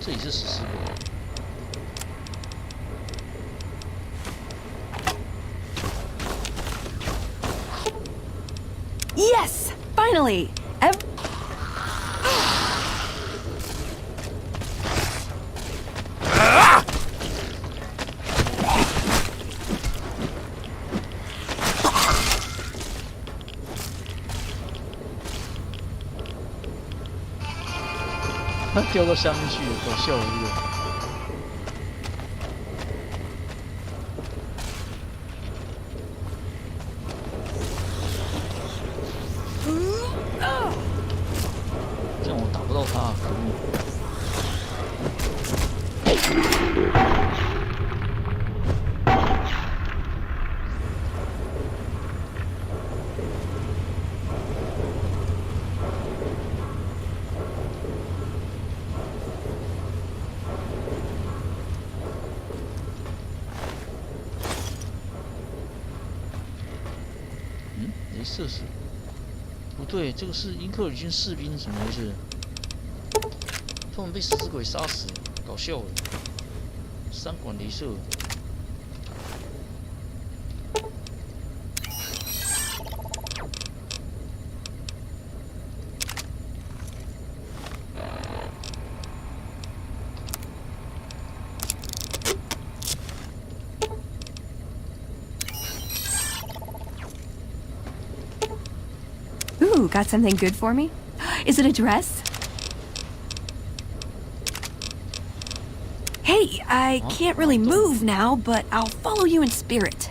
这里是食尸鬼。Yes! Finally! Ev- 他掉到下面去了，搞笑了这个。这样我打不到他，可恶！镭射死？不对，这个是英克尔军士兵，怎么回事？他们被食尸鬼杀死，搞笑了。三管镭射。Ooh, got something good for me? Is it a dress? Hey, I can't really move now, but I'll follow you in spirit.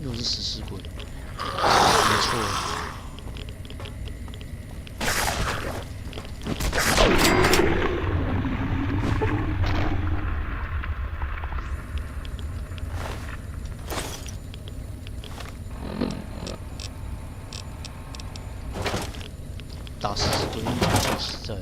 又是食尸鬼，没错。打食尸鬼应该最实在。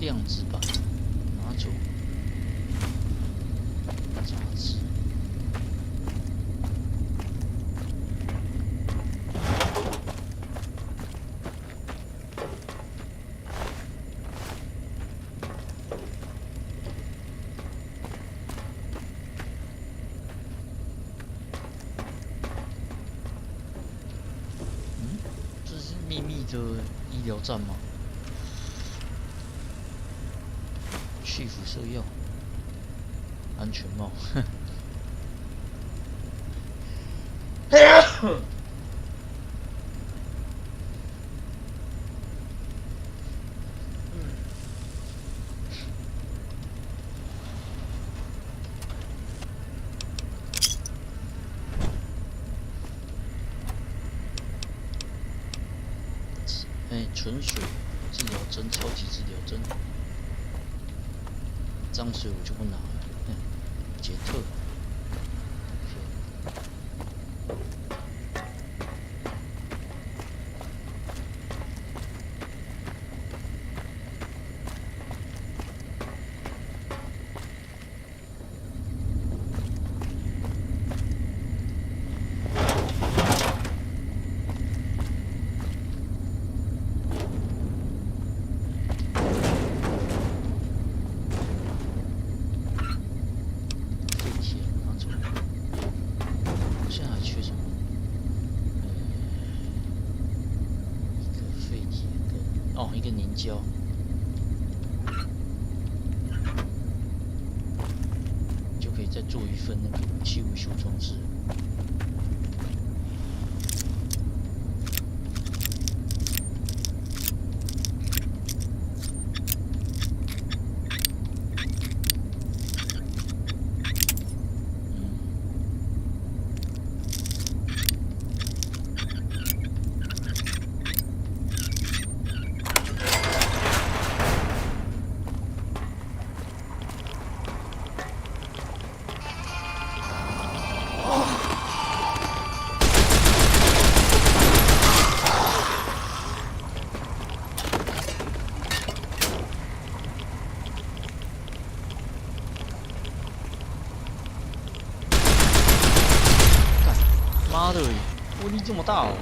量子版拿走，杂志。这是秘密的医疗站吗？去辐射药，安全帽。纯水治疗针，超级治疗针。脏水我就不拿了。杰特。一个凝胶，就可以再做一份那个武器维修装置。妈的，威力这么大哦！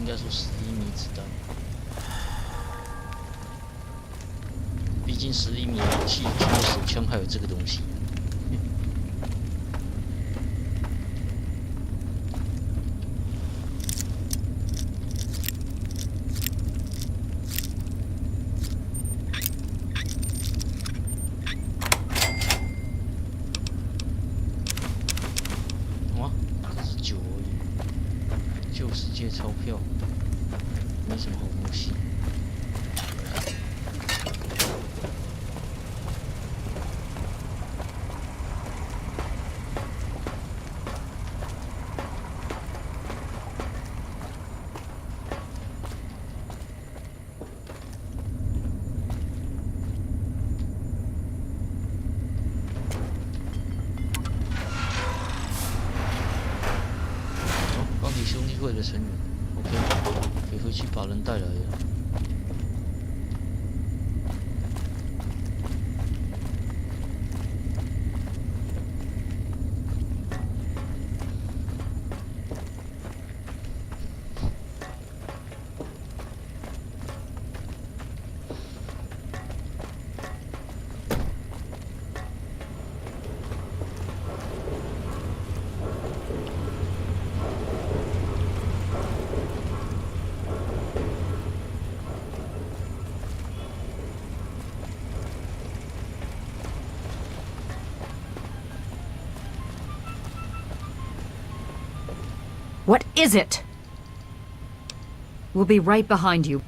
应该说11米子弹。毕竟11米武器除了手枪还有这个东西。哇，这是酒而已，旧世界钞票，没什么好东西。 钢铁兄弟会的成员 ，OK， 可以回去把人带来了。What is it? We'll be right behind you.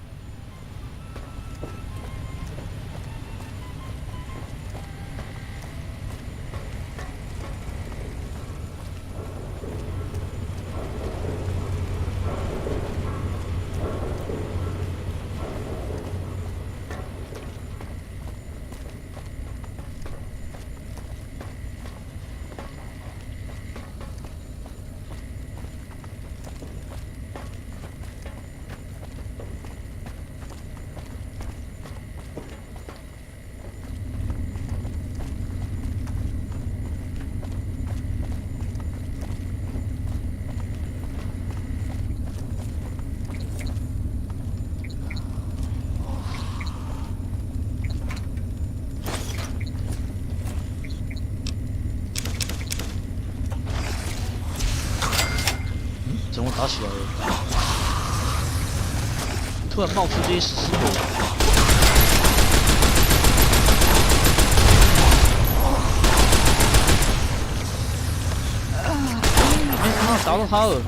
怎么打起来了？突然冒出这些食尸鬼！哎，打到他了！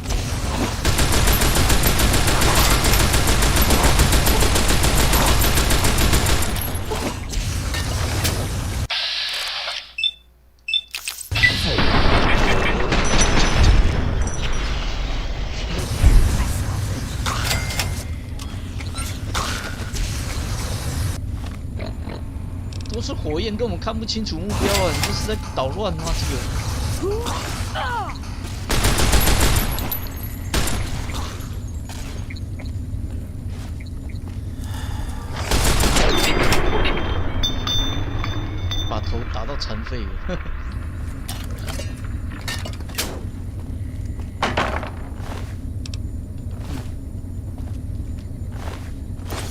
都是火焰，根本看不清楚目标啊！你这是在捣乱吗？这个。把头打到残废了。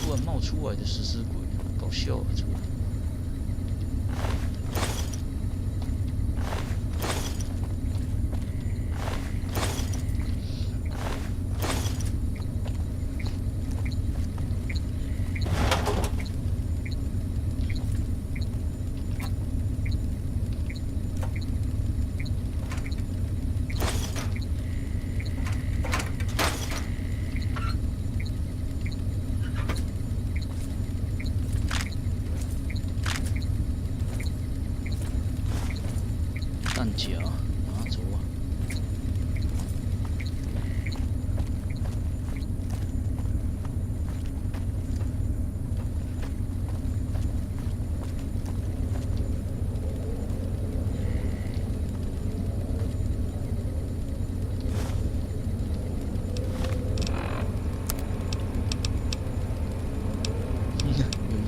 突然冒出来的食尸鬼，搞笑啊！这个。 弹夹拿走啊！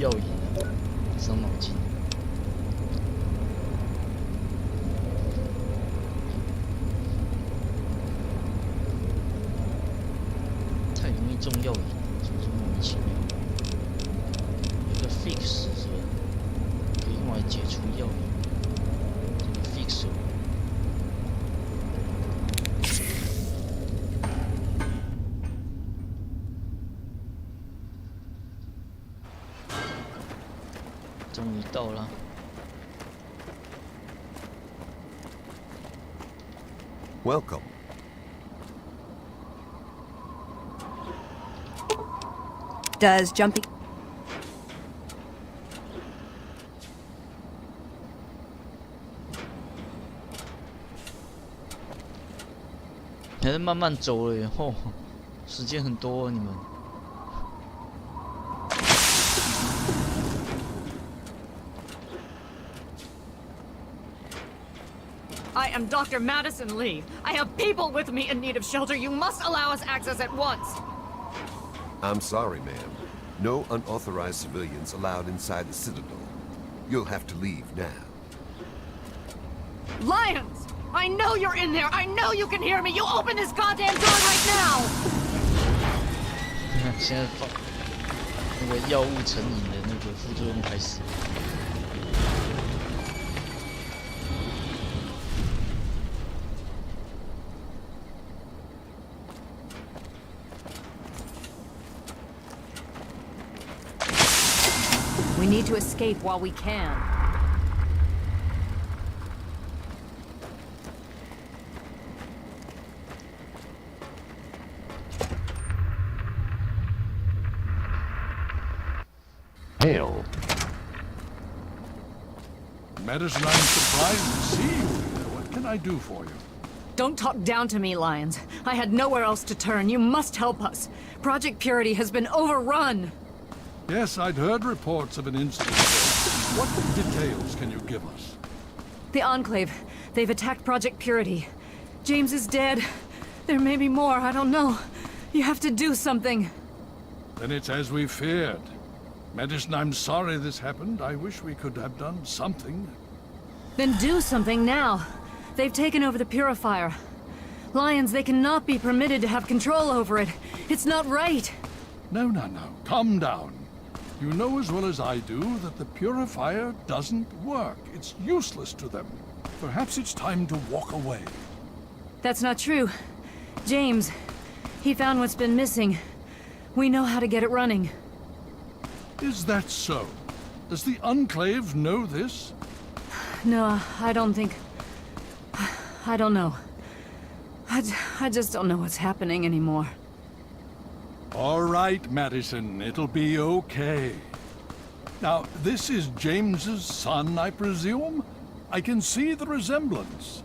有药引啊，伤脑筋。重要饮，什么莫名其妙。有个 fix 是吧？可以用来解除药瘾。这个 fix 终于到了。Welcome. Does jumping... 还是慢慢走了以后，时间很多啊，你们。I am Dr. Madison Lee. I have people with me in need of shelter. You must allow us access at once. I'm sorry, ma'am. No unauthorized civilians allowed inside the Citadel. You'll have to leave now. Lions! I know you're in there. I know you can hear me. You open this goddamn door right now. 现在放那个药物成瘾的那个副作用开始。We need to escape while we can. Hail. Madison, I'm surprised to see you here. What can I do for you? Don't talk down to me, Lions. I had nowhere else to turn. You must help us. Project Purity has been overrun. Yes, I'd heard reports of an incident there. What details can you give us? The Enclave. They've attacked Project Purity. James is dead. There may be more. I don't know. You have to do something. Then it's as we feared. Madison, I'm sorry this happened. I wish we could have done something. Then do something now. They've taken over the Purifier. Lions, they cannot be permitted to have control over it. It's not right. No. Calm down. You know as well as I do that the Purifier doesn't work. It's useless to them. Perhaps it's time to walk away. That's not true. James, he found what's been missing. We know how to get it running. Is that so? Does the Enclave know this? No, I don't think... I don't know. I just don't know what's happening anymore. All right, Madison. It'll be okay. Now, this is James's son, I presume? I can see the resemblance.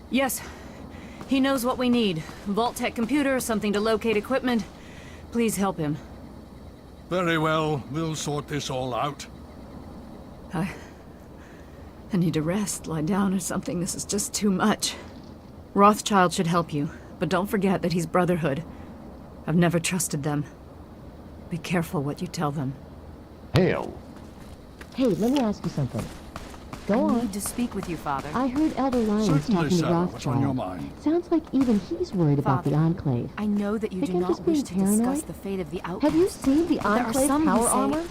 Yes. He knows what we need. Vault-Tec computer, something to locate equipment. Please help him. Very well. We'll sort this all out. I need to rest, lie down or something. This is just too much. Rothschild should help you, but don't forget that he's Brotherhood. I've never trusted them. Be careful what you tell them. Hail. Hey, let me ask you something. Go I on. need to speak with you, Father. I heard Elder Lyons Certainly, talking to Sarah. What's on your Rothschild. mind? Sounds like even he's worried about the Father, Enclave. I know that you Think do I'm not just being wish to discuss paranoid? the fate of the outcast. Have you seen the But there are Enclave some who power say- armor?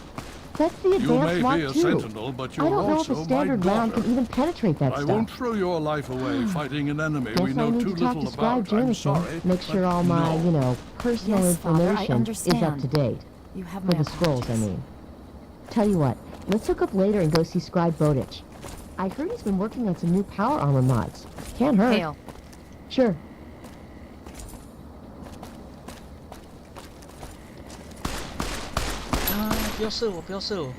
That's the You advanced may Mark be a II. sentinel, but I you're don't know if also a standard my round daughter. can even penetrate that I stuff. won't throw your life away fighting an enemy we Guess know I need too to talk little to Scribe about. I'm Jameson, sorry. make sure but all my, no. personal Yes, Father, I information is up understand. to date. You have For my the scrolls, I apologies. mean. Tell you what, let's hook up later and go see Scribe Bowditch. I heard he's been working on some new power armor mods. Can't hurt. Hail. Sure.啊！不要射我！不要射我！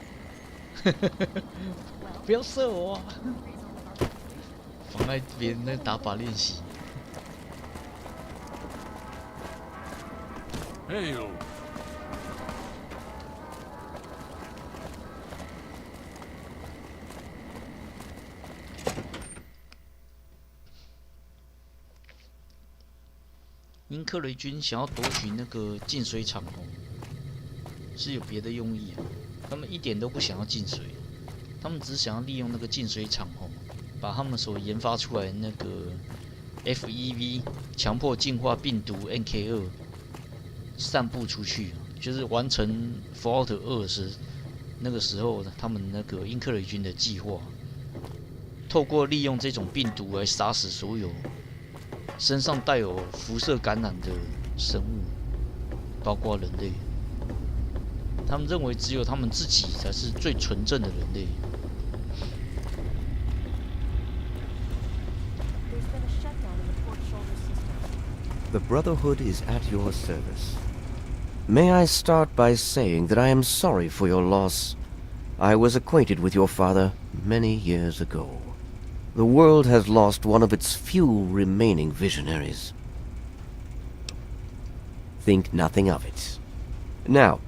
不要射我！妨碍别人的打靶练习。 Hail.英克雷军想要夺取那个净水厂哦，是有别的用意啊。他们一点都不想要净水，他们只想要利用那个净水厂哦，把他们所研发出来的那个 FEV 强迫净化病毒 NK2 散布出去，就是完成 Fallout 2时那个时候他们那个英克雷军的计划，透过利用这种病毒来杀死所有身上带有辐射感染的生物，包括人类。他们认为只有他们自己才是最纯正的人类。The Brotherhood is at your service. May I start by saying that I am sorry for your loss. I was acquainted with your father many years ago. The world has lost one of its few remaining visionaries. Think nothing of it. Now,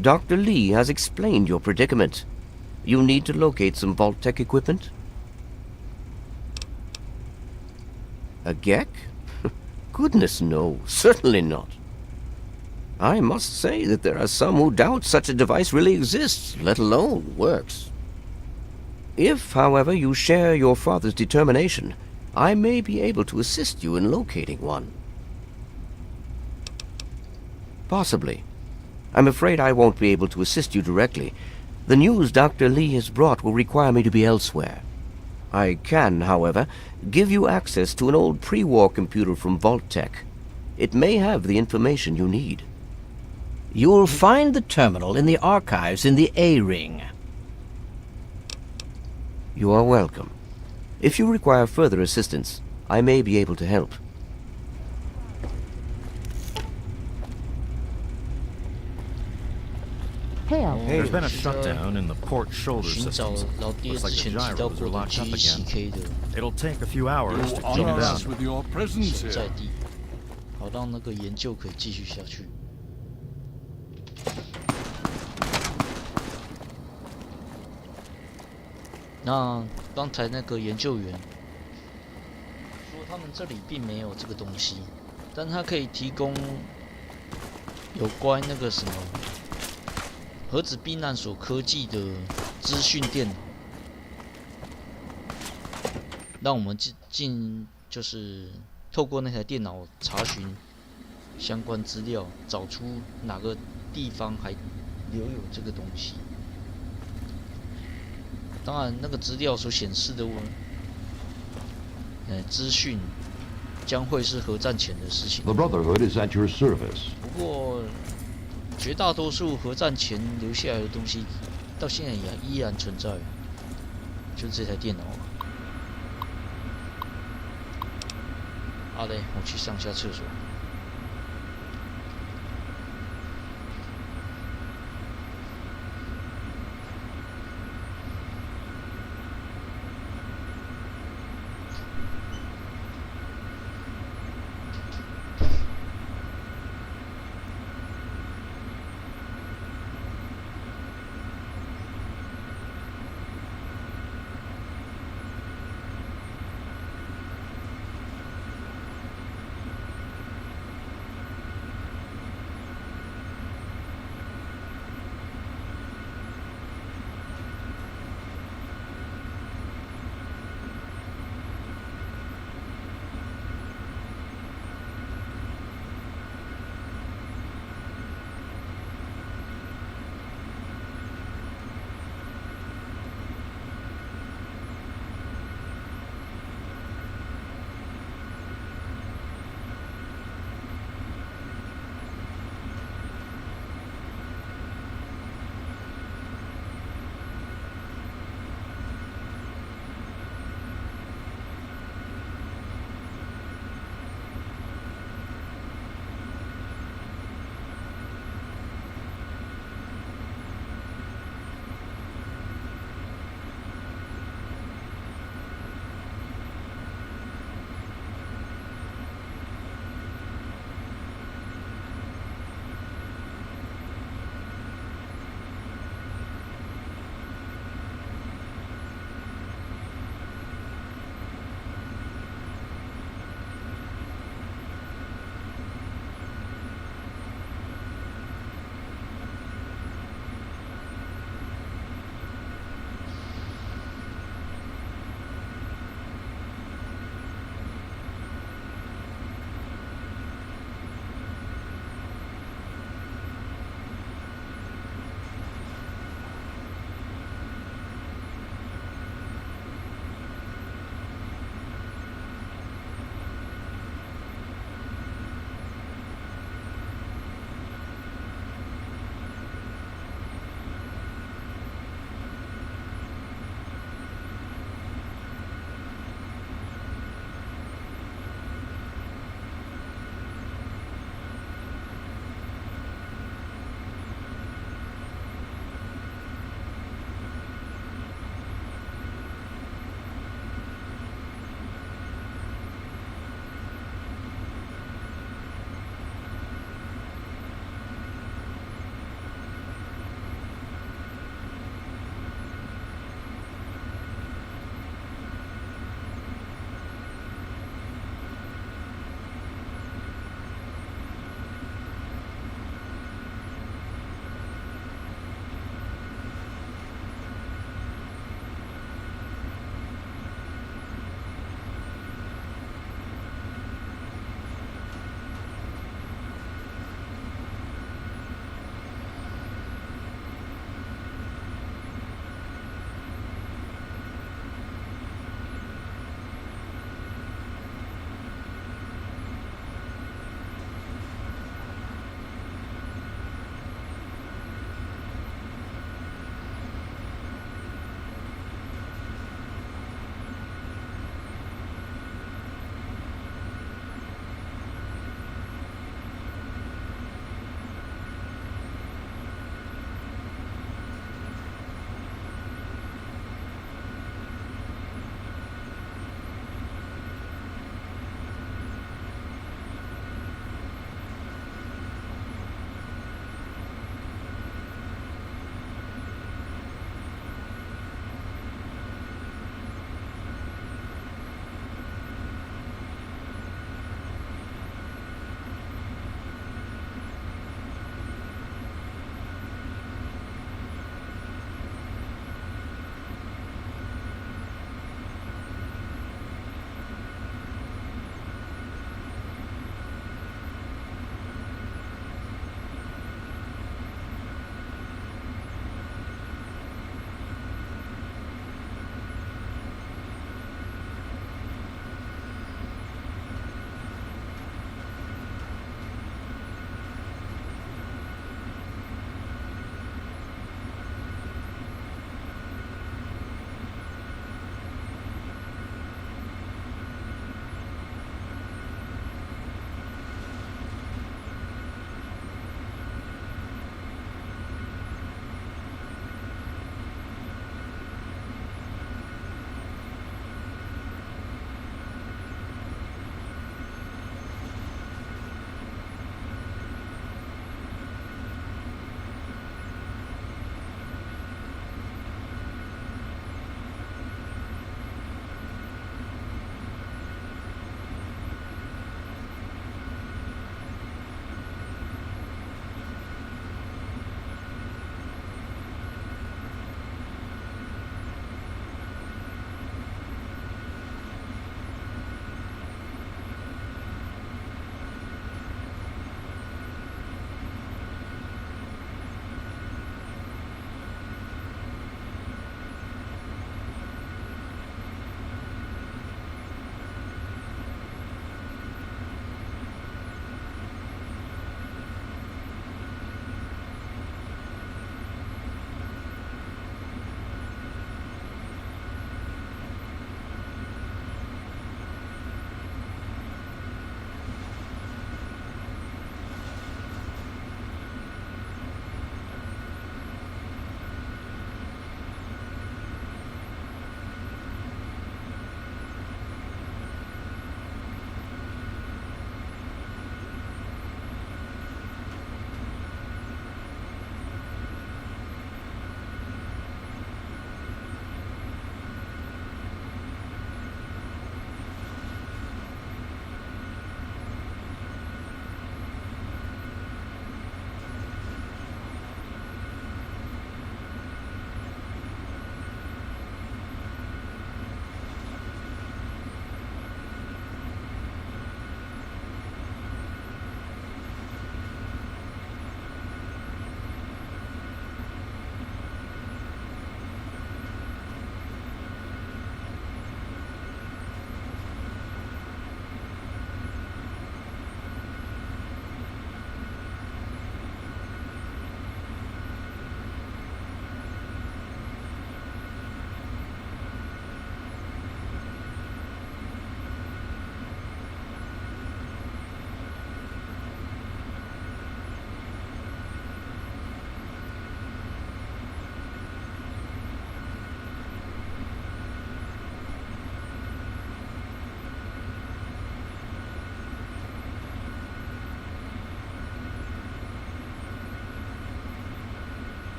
Dr. Lee has explained your predicament. You need to locate some Vault-Tec equipment? A Gek? Goodness no, certainly not. I must say that there are some who doubt such a device really exists, let alone works. If, however, you share your father's determination, I may be able to assist you in locating one. Possibly. I'm afraid I won't be able to assist you directly. The news Dr. Lee has brought will require me to be elsewhere. I can, however, give you access to an old pre-war computer from Vault-Tec. It may have the information you need. You'll find the terminal in the archives in the A-Ring. You are welcome. If you require further assistance, I may be able to help. Hale, There's been a shutdown in the port shoulder 寻找 systems. 老爹 Looks 之 like the 前提到 gyros 过 are 的 locked up again. GCK 的 It'll take a few hours to You jump honor down. us with your presence 所 here. 在地，好让那个研究可以继续下去。那刚才那个研究员说，他们这里并没有这个东西，但他可以提供有关那个什么核子避难所科技的资讯电脑，让我们就是透过那台电脑查询相关资料，找出哪个地方还留有这个东西。当然，那个资料所显示的资讯将会是核战前的事情。 The Brotherhood is at your service. 不过，绝大多数核战前留下来的东西，到现在也依然存在，就是这台电脑。好嘞，我去上下厕所。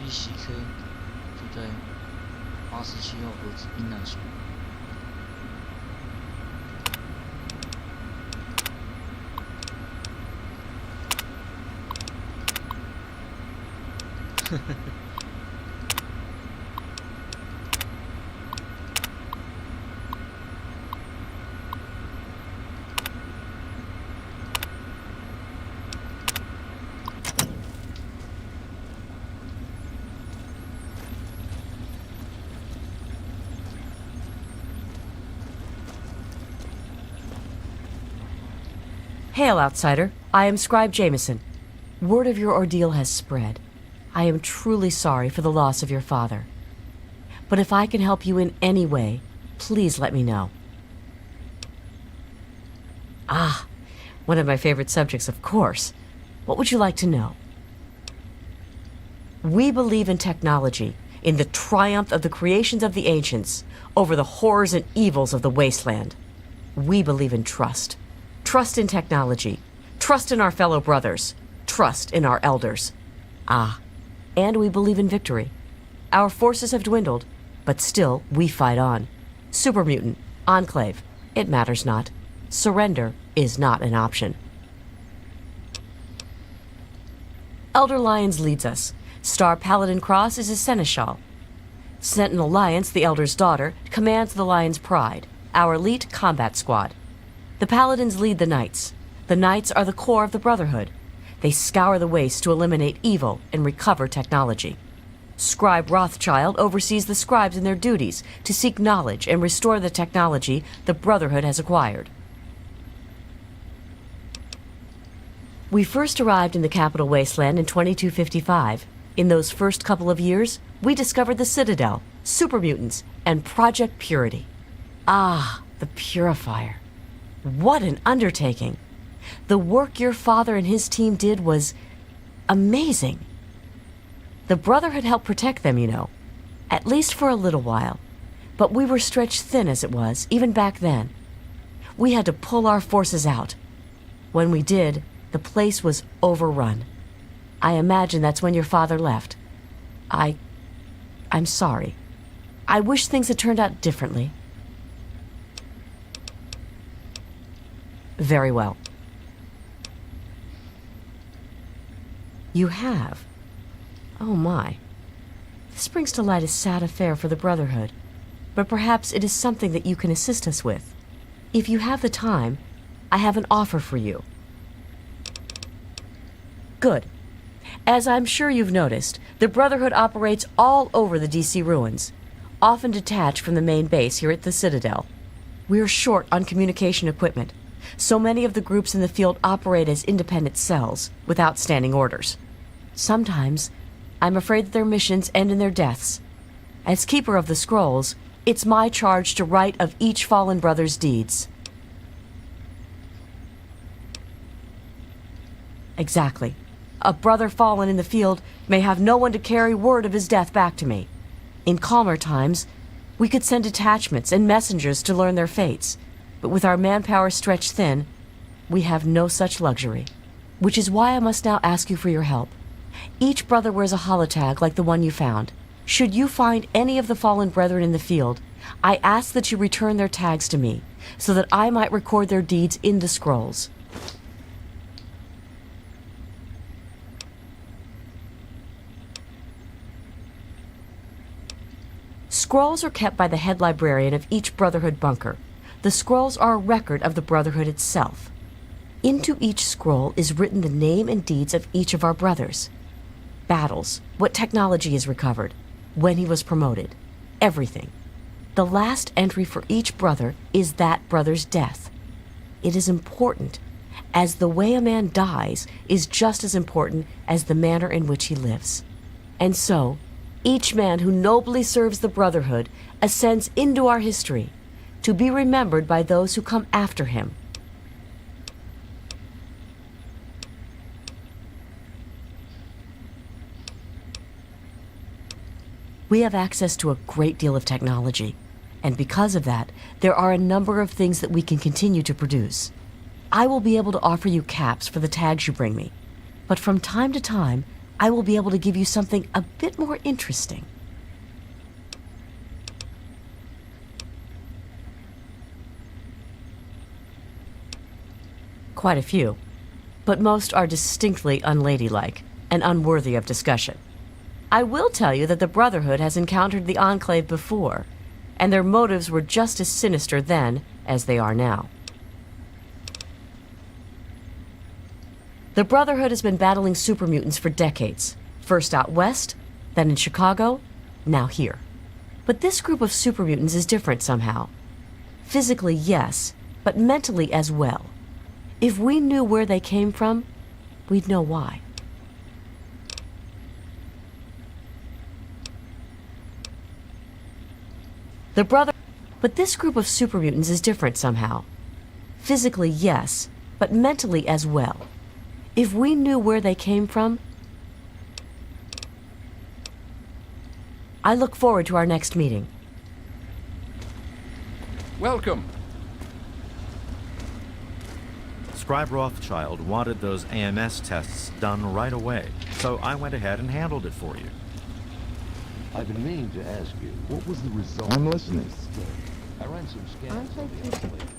WCK 就在87号盒子避难所。呵呵呵。Hail, outsider. I am Scribe Jameson. Word of your ordeal has spread. I am truly sorry for the loss of your father. But if I can help you in any way, please let me know. Ah, one of my favorite subjects, of course. What would you like to know? We believe in technology, in the triumph of the creations of the ancients over the horrors and evils of the wasteland. We believe in trust. Trust in technology. Trust in our fellow brothers. Trust in our elders. Ah, and we believe in victory. Our forces have dwindled, but still we fight on. Super mutant, enclave, it matters not. Surrender is not an option. Elder Lyons leads us. Star Paladin Cross is his seneschal. Sentinel Lyons, the Elder's daughter, commands the Lion's Pride, our elite combat squad. The Paladins lead the Knights. The Knights are the core of the Brotherhood. They scour the wastes to eliminate evil and recover technology. Scribe Rothschild oversees the scribes in their duties to seek knowledge and restore the technology the Brotherhood has acquired. We first arrived in the capital wasteland in 2255. In those first couple of years, we discovered the Citadel, super mutants, and Project Purity. Ah, the Purifier. What an undertaking! The work your father and his team did was amazing. The Brotherhood helped protect them, you know, at least for a little while. But we were stretched thin as it was, even back then. We had to pull our forces out. When we did, the place was overrun. I imagine that's when your father left. I'm sorry. I wish things had turned out differently. Very well. You have? Oh my. This brings to light a sad affair for the Brotherhood, but perhaps it is something that you can assist us with. If you have the time, I have an offer for you. Good. As I'm sure you've noticed, the Brotherhood operates all over the DC ruins, often detached from the main base here at the Citadel. We're short on communication equipment, so many of the groups in the field operate as independent cells, without standing orders. Sometimes, I'm afraid that their missions end in their deaths. As Keeper of the Scrolls, it's my charge to write of each fallen brother's deeds. Exactly. A brother fallen in the field may have no one to carry word of his death back to me. In calmer times, we could send detachments and messengers to learn their fates, but with our manpower stretched thin, we have no such luxury. Which is why I must now ask you for your help. Each brother wears a holotag like the one you found. Should you find any of the fallen brethren in the field, I ask that you return their tags to me, so that I might record their deeds in the scrolls. Scrolls are kept by the head librarian of each Brotherhood bunker. The scrolls are a record of the Brotherhood itself. Into each scroll is written the name and deeds of each of our brothers. Battles, what technology is recovered, when he was promoted, everything. The last entry for each brother is that brother's death. It is important, as the way a man dies is just as important as the manner in which he lives. And so, each man who nobly serves the Brotherhood ascends into our history, to be remembered by those who come after him. We have access to a great deal of technology, and because of that, there are a number of things that we can continue to produce. I will be able to offer you caps for the tags you bring me, but from time to time, I will be able to give you something a bit more interesting. Quite a few, but most are distinctly unladylike and unworthy of discussion. I will tell you that the Brotherhood has encountered the Enclave before, and their motives were just as sinister then as they are now. The Brotherhood has been battling super mutants for decades, first out west, then in Chicago, now here. But this group of super mutants is different somehow. Physically, yes, but mentally as well. If we knew where they came from, we'd know why. But this group of super mutants is different somehow. Physically, yes, but mentally as well. If we knew where they came from, I look forward to our next meeting. Welcome. Scribe Rothschild wanted those AMS tests done right away, so I went ahead and handled it for you. I've been meaning to ask you, what was the result? I'm listening. I ran some scans on the enclave.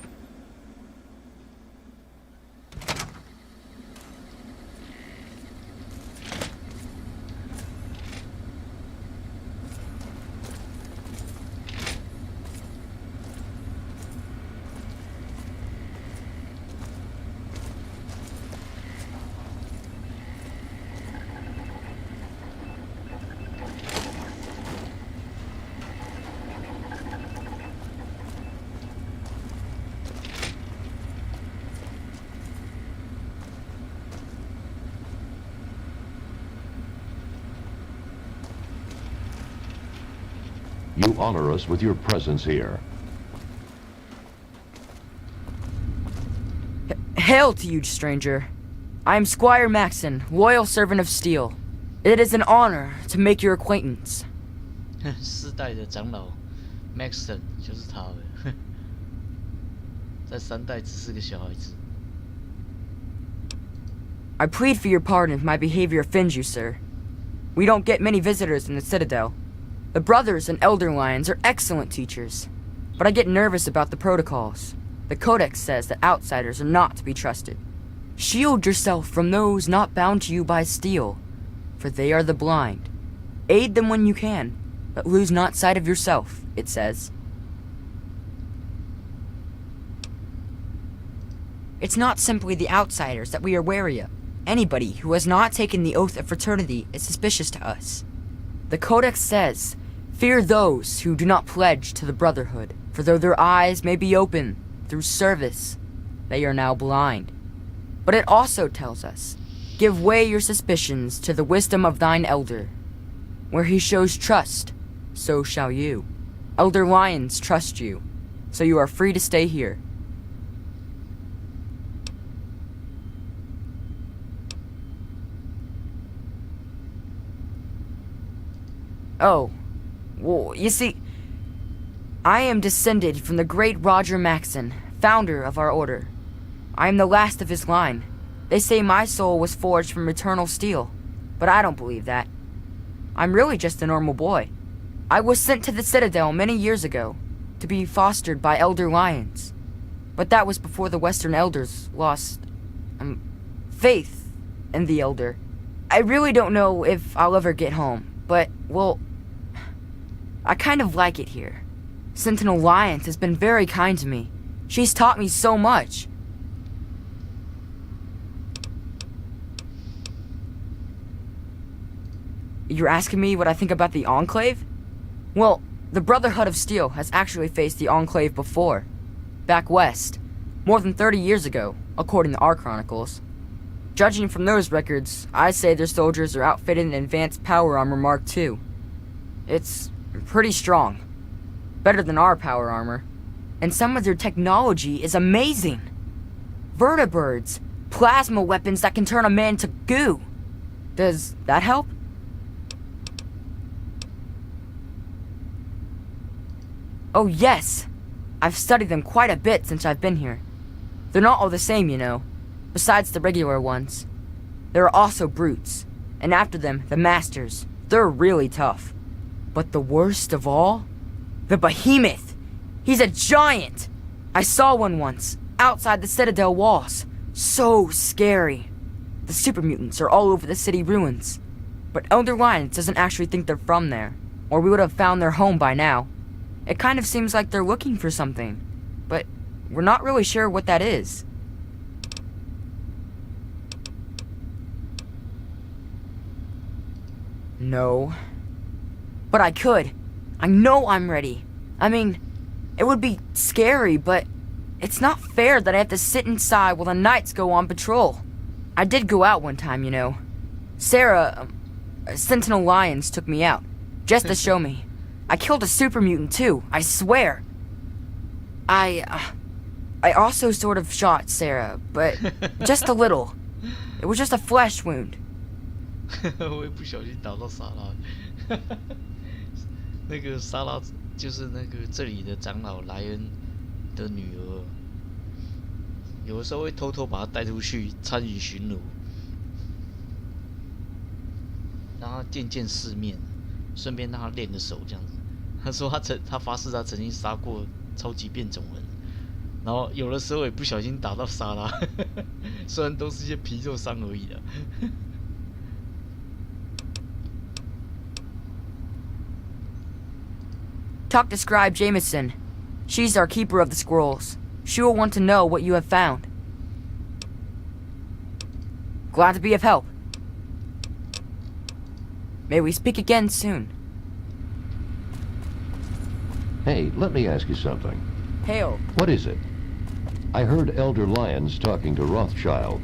You honor us with your presence here. Hail to you, stranger. I am Squire Maxon, loyal servant of Steel. It is an honor to make your acquaintance. 世代的长老 Maxon 就是他了，在3代只是个小孩子。I plead for your pardon if my behavior offends you, sir. We don't get many visitors in the Citadel. The Brothers and Elder Lions are excellent teachers, but I get nervous about the protocols. The Codex says that outsiders are not to be trusted. Shield yourself from those not bound to you by steel, for they are the blind. Aid them when you can, but lose not sight of yourself, it says. It's not simply the outsiders that we are wary of. Anybody who has not taken the oath of fraternity is suspicious to us. The Codex says, fear those who do not pledge to the Brotherhood, for though their eyes may be open through service, they are now blind. But it also tells us, give way your suspicions to the wisdom of thine elder. Where he shows trust, so shall you. Elder Lions trust you, so you are free to stay here. Oh, well, you see, I am descended from the great Roger Maxon, founder of our order. I am the last of his line. They say my soul was forged from eternal steel, but I don't believe that. I'm really just a normal boy. I was sent to the Citadel many years ago, to be fostered by Elder Lions. But that was before the Western Elders lost, faith in the Elder. I really don't know if I'll ever get home, but, well, I kind of like it here. Sentinel Lions has been very kind to me. She's taught me so much. You're asking me what I think about the Enclave? Well, the Brotherhood of Steel has actually faced the Enclave before. Back west. More than 30 years ago, according to our chronicles. Judging from those records, I'd say their soldiers are outfitted in advanced power armor Mark II. It's pretty strong. Better than our power armor. And some of their technology is amazing. Vertibirds, plasma weapons that can turn a man to goo. Does that help? Oh yes, I've studied them quite a bit since I've been here. They're not all the same, you know, besides the regular ones. There are also brutes, and after them, the Masters. They're really tough. But the worst of all? The Behemoth! He's a giant! I saw one once, outside the Citadel walls. So scary. The super mutants are all over the city ruins. But Elder Lyons doesn't actually think they're from there, or we would have found their home by now. It kind of seems like they're looking for something, but we're not really sure what that is. No. But I could. I know I'm ready. I mean, it would be scary, but it's not fair that I have to sit inside while the knights go on patrol. I did go out one time, you know. Sarah, Sentinel Lyons took me out, just to show me. I killed a super mutant too, I swear. I also sort of shot Sarah, but just a little. It was just a flesh wound. 我也不小心打到莎拉，那个莎拉就是那个这里的长老莱恩的女儿，有的时候会偷偷把她带出去参与巡逻，让她见见世面，顺便让她练个手这样子。他说他发誓他曾经杀过超级变种人，然后有的时候也不小心打到莎拉，虽然都是一些皮肉伤而已的。Talk to Scribe Jameson. She's our keeper of the scrolls. She will want to know what you have found. Glad to be of help. May we speak again soon. Hey, let me ask you something. Hail. What is it? I heard Elder Lyons talking to Rothschild.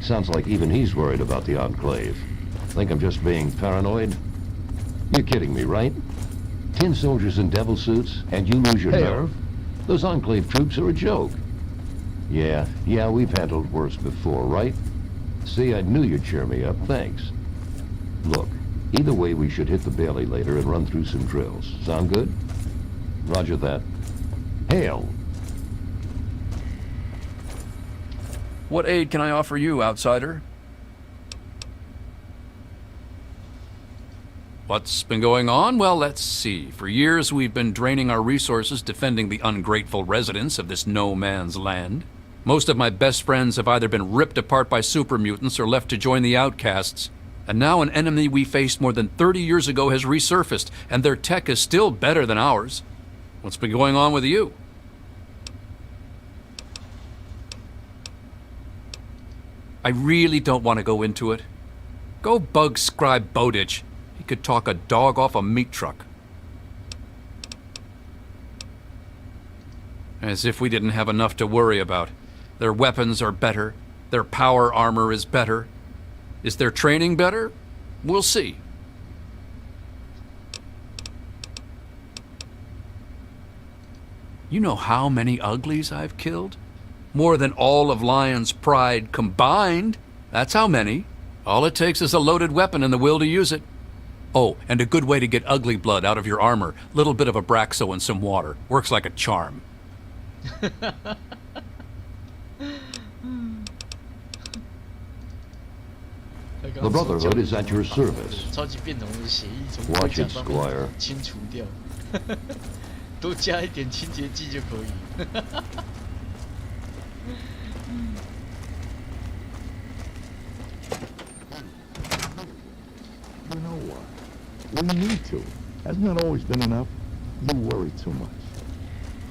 Sounds like even he's worried about the Enclave. Think I'm just being paranoid? You're kidding me, right? 10 soldiers in devil suits, and you lose your nerve? Those Enclave troops are a joke. Yeah, we've handled worse before, right? See, I knew you'd cheer me up, thanks. Look, either way we should hit the Bailey later and run through some drills. Sound good? Roger that. Hail! What aid can I offer you, outsider? What's been going on? Well, let's see. For years, we've been draining our resources defending the ungrateful residents of this no-man's land. Most of my best friends have either been ripped apart by super mutants or left to join the outcasts. And now an enemy we faced more than 30 years ago has resurfaced, and their tech is still better than ours. What's been going on with you? I really don't want to go into it. Go bug Scribe Bowditch. He could talk a dog off a meat truck. As if we didn't have enough to worry about. Their weapons are better. Their power armor is better. Is their training better? We'll see. You know how many uglies I've killed? More than all of Lion's pride combined. That's how many. All it takes is a loaded weapon and the will to use it. Oh, and a good way to get ugly blood out of your armor. Little bit of Abraxo and some water. Works like a charm. The Brotherhood is at your service. 超级变种人的血液从 Watch 盔 it, 甲上 Squire. 面清除掉，多加一点清洁剂就可以。You know what? We need to. Hasn't that always been enough? You worry too much.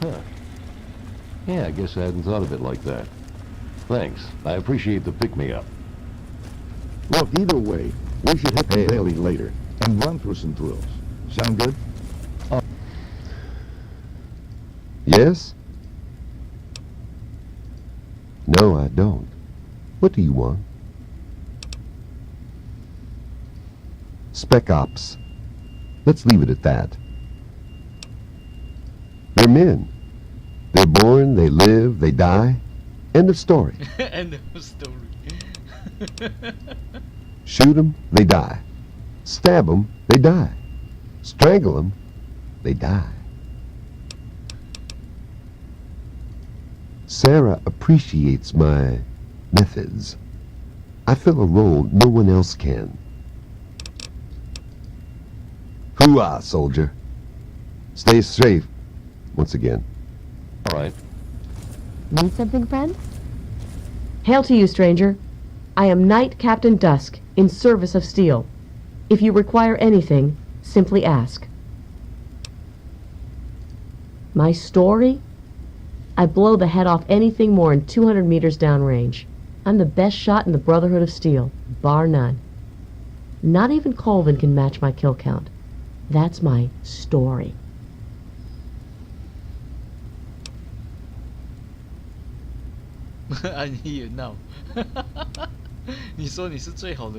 Huh. Yeah, I guess I hadn't thought of it like that. Thanks. I appreciate the pick-me-up. Look, either way, we should hit the Bailey later and run through some drills. Sound good? Yes? No, I don't. What do you want? Spec Ops. Let's leave it at that. They're men. They're born, they live, they die. End of story. End of story. Shoot them, they die. Stab them, they die. Strangle them, they die. Sarah appreciates my methods. I fill a role no one else can. Hoo-ah, soldier. Stay safe. Once again. All right. Need something, friend? Hail to you, stranger. I am Knight Captain Dusk, in service of Steel. If you require anything, simply ask. My story? I blow the head off anything more than 200 meters downrange. I'm the best shot in the Brotherhood of Steel, bar none. Not even Colvin can match my kill count. That's my story. I need you now 你说你是最好的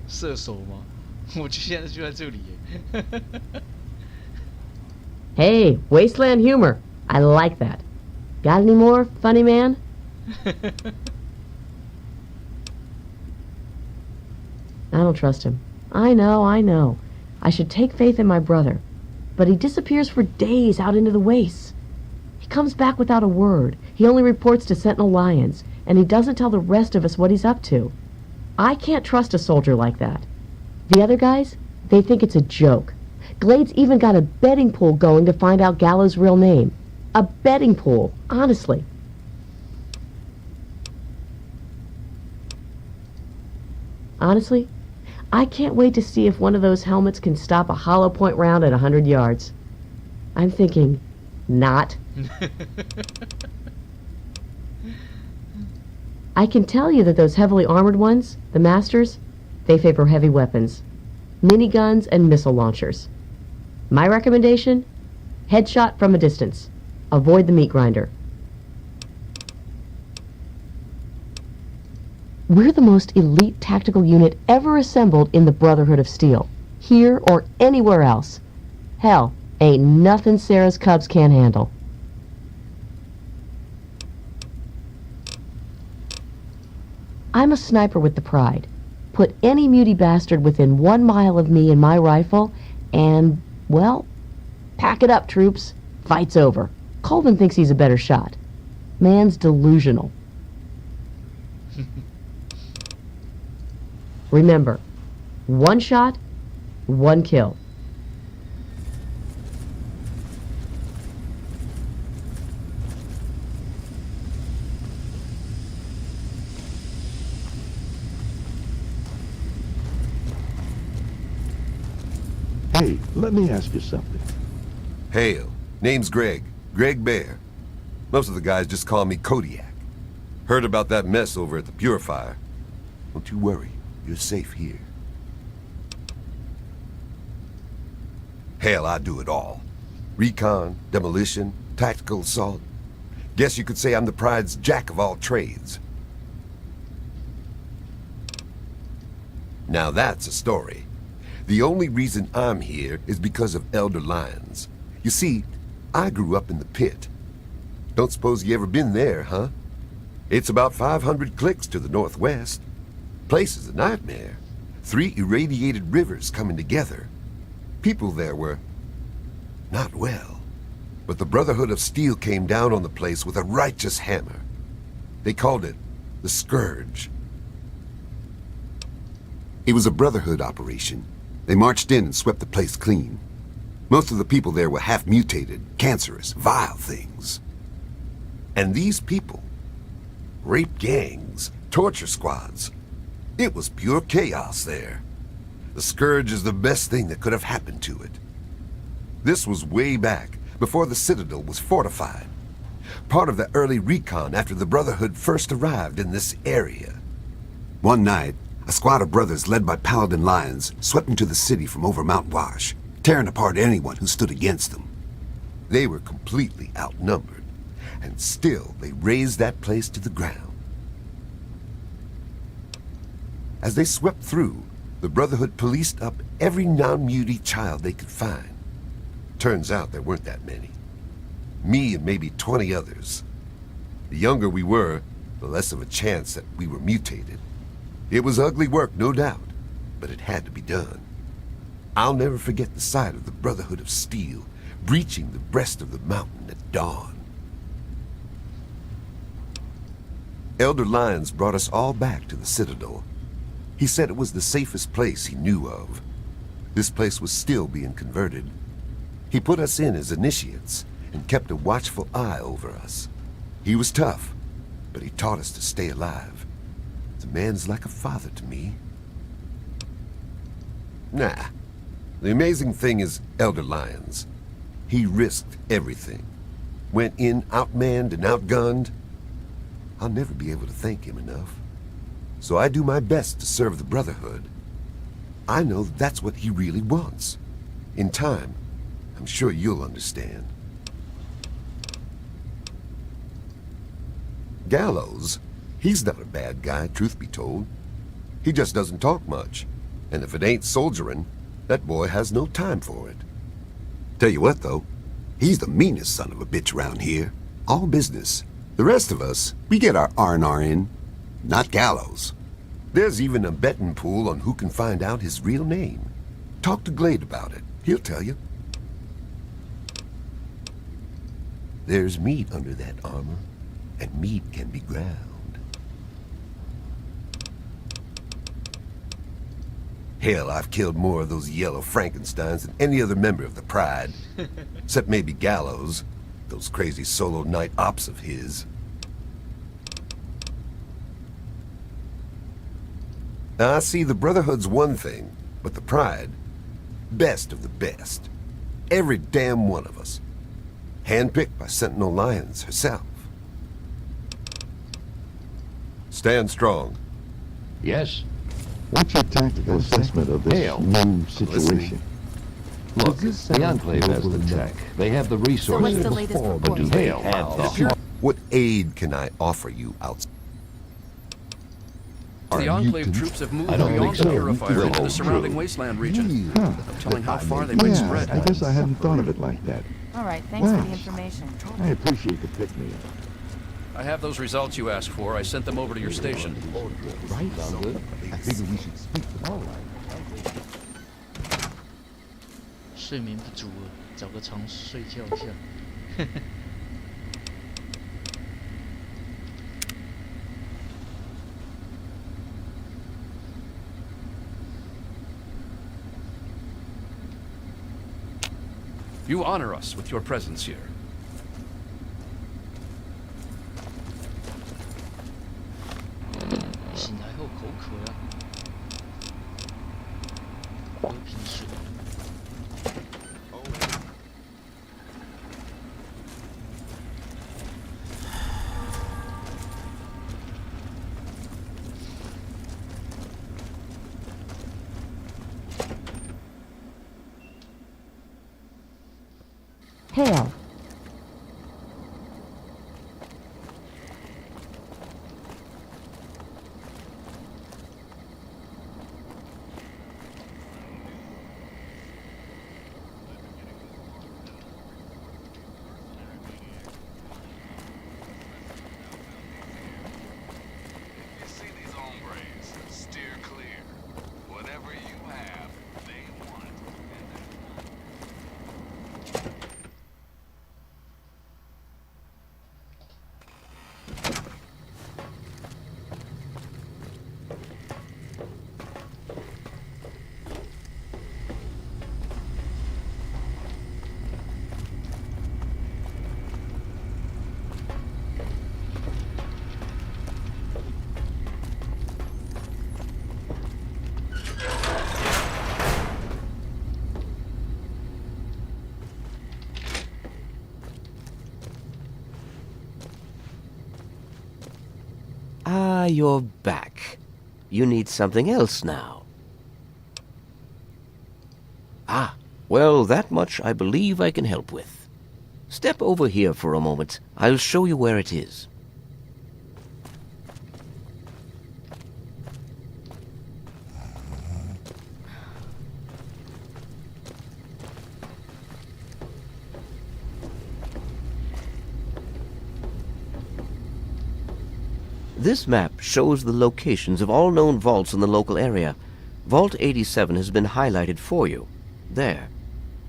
射手吗？我现在就在这里耶。Hey, wasteland humor. I like that. Got any more, funny man? I don't trust him. I know. I should take faith in my brother. But he disappears for days out into the wastes. He comes back without a word. He only reports to Sentinel Lions, and he doesn't tell the rest of us what he's up to. I can't trust a soldier like that. The other guys, they think it's a joke. Glade's even got a betting pool going to find out Gallo's real name. A betting pool, honestly. Honestly, I can't wait to see if one of those helmets can stop a hollow point round at 100 yards. I'm thinking, not. I can tell you that those heavily armored ones, the Masters, they favor heavy weapons. Miniguns and missile launchers. My recommendation? Headshot from a distance. Avoid the meat grinder. We're the most elite tactical unit ever assembled in the Brotherhood of Steel. Here or anywhere else. Hell, ain't nothing Sarah's Cubs can't handle. I'm a sniper with the pride. Put any muty bastard within 1 mile of me and my rifle, and, well, pack it up, troops. Fight's over. Colvin thinks he's a better shot. Man's delusional. Remember, 1 shot, 1 kill. Hey, let me ask you something. Hail. Name's Greg. Greg Bear. Most of the guys just call me Kodiak. Heard about that mess over at the Purifier. Don't you worry. You're safe here. Hell, I do it all. Recon, demolition, tactical assault. Guess you could say I'm the Pride's jack of all trades. Now that's a story. The only reason I'm here is because of Elder Lions. You see, I grew up in the pit. Don't suppose you ever been there, huh? It's about 500 clicks to the northwest. Place is a nightmare. 3 irradiated rivers coming together. People there were not well. But the Brotherhood of Steel came down on the place with a righteous hammer. They called it the Scourge. It was a Brotherhood operation. They marched in and swept the place clean. Most of the people there were half-mutated, cancerous, vile things. And these people, rape gangs, torture squads, it was pure chaos there. The Scourge is the best thing that could have happened to it. This was way back, before the Citadel was fortified. Part of the early recon after the Brotherhood first arrived in this area. One night, a squad of brothers led by Paladin Lions swept into the city from over Mount Wash, tearing apart anyone who stood against them. They were completely outnumbered, and still they razed that place to the ground. As they swept through, the Brotherhood policed up every non-muty child they could find. Turns out there weren't that many. Me and maybe 20 others. The younger we were, the less of a chance that we were mutated. It was ugly work, no doubt, but it had to be done. I'll never forget the sight of the Brotherhood of Steel breaching the breast of the mountain at dawn. Elder Lions brought us all back to the Citadel. He said it was the safest place he knew of. this place was still being converted. He put us in as initiates and kept a watchful eye over us. He was tough, but he taught us to stay alive. The man's like a father to me. Nah. The amazing thing is Elder Lyons. He risked everything. Went in outmanned and outgunned. I'll never be able to thank him enough. So I do my best to serve the Brotherhood. I know that's what he really wants. In time, I'm sure you'll understand. Gallows, he's not a bad guy, truth be told. He just doesn't talk much. And if it ain't soldiering, that boy has no time for it. Tell you what, though, he's the meanest son of a bitch around here. All business. The rest of us, we get our R&R in, not Gallows. There's even a betting pool on who can find out his real name. Talk to Glade about it. He'll tell you. There's meat under that armor, and meat can be ground. Hell, I've killed more of those yellow Frankensteins than any other member of the Pride. Except maybe Gallows, those crazy solo night ops of his. I see the Brotherhood's one thing, but the Pride, best of the best. Every damn one of us. Handpicked by Sentinel Lyons herself. Stand strong. Yes? What's your tactical assessment of this new situation? Look, the Enclave has the tech. They have the resources. So what's the latest But do they have the heart? What aid can I offer you outside? The Enclave troops have moved beyond the Purifier into the surrounding wasteland region. No telling how far they might spread. I guess I hadn't thought of it like that. All right, thanks for the information. I appreciate the pick-me-up. I have those results you asked for. I sent them over to your station. Right, I figure we should speak to all right. 睡眠不足了，找个床睡觉一下。You honor us with your presence here. 醒来后口渴啊，喝瓶水。Hale. Ah, you're back. You need something else now. Ah, well, that much I believe I can help with. Step over here for a moment. I'll show you where it is. This map shows the locations of all known vaults in the local area. Vault 87 has been highlighted for you. There.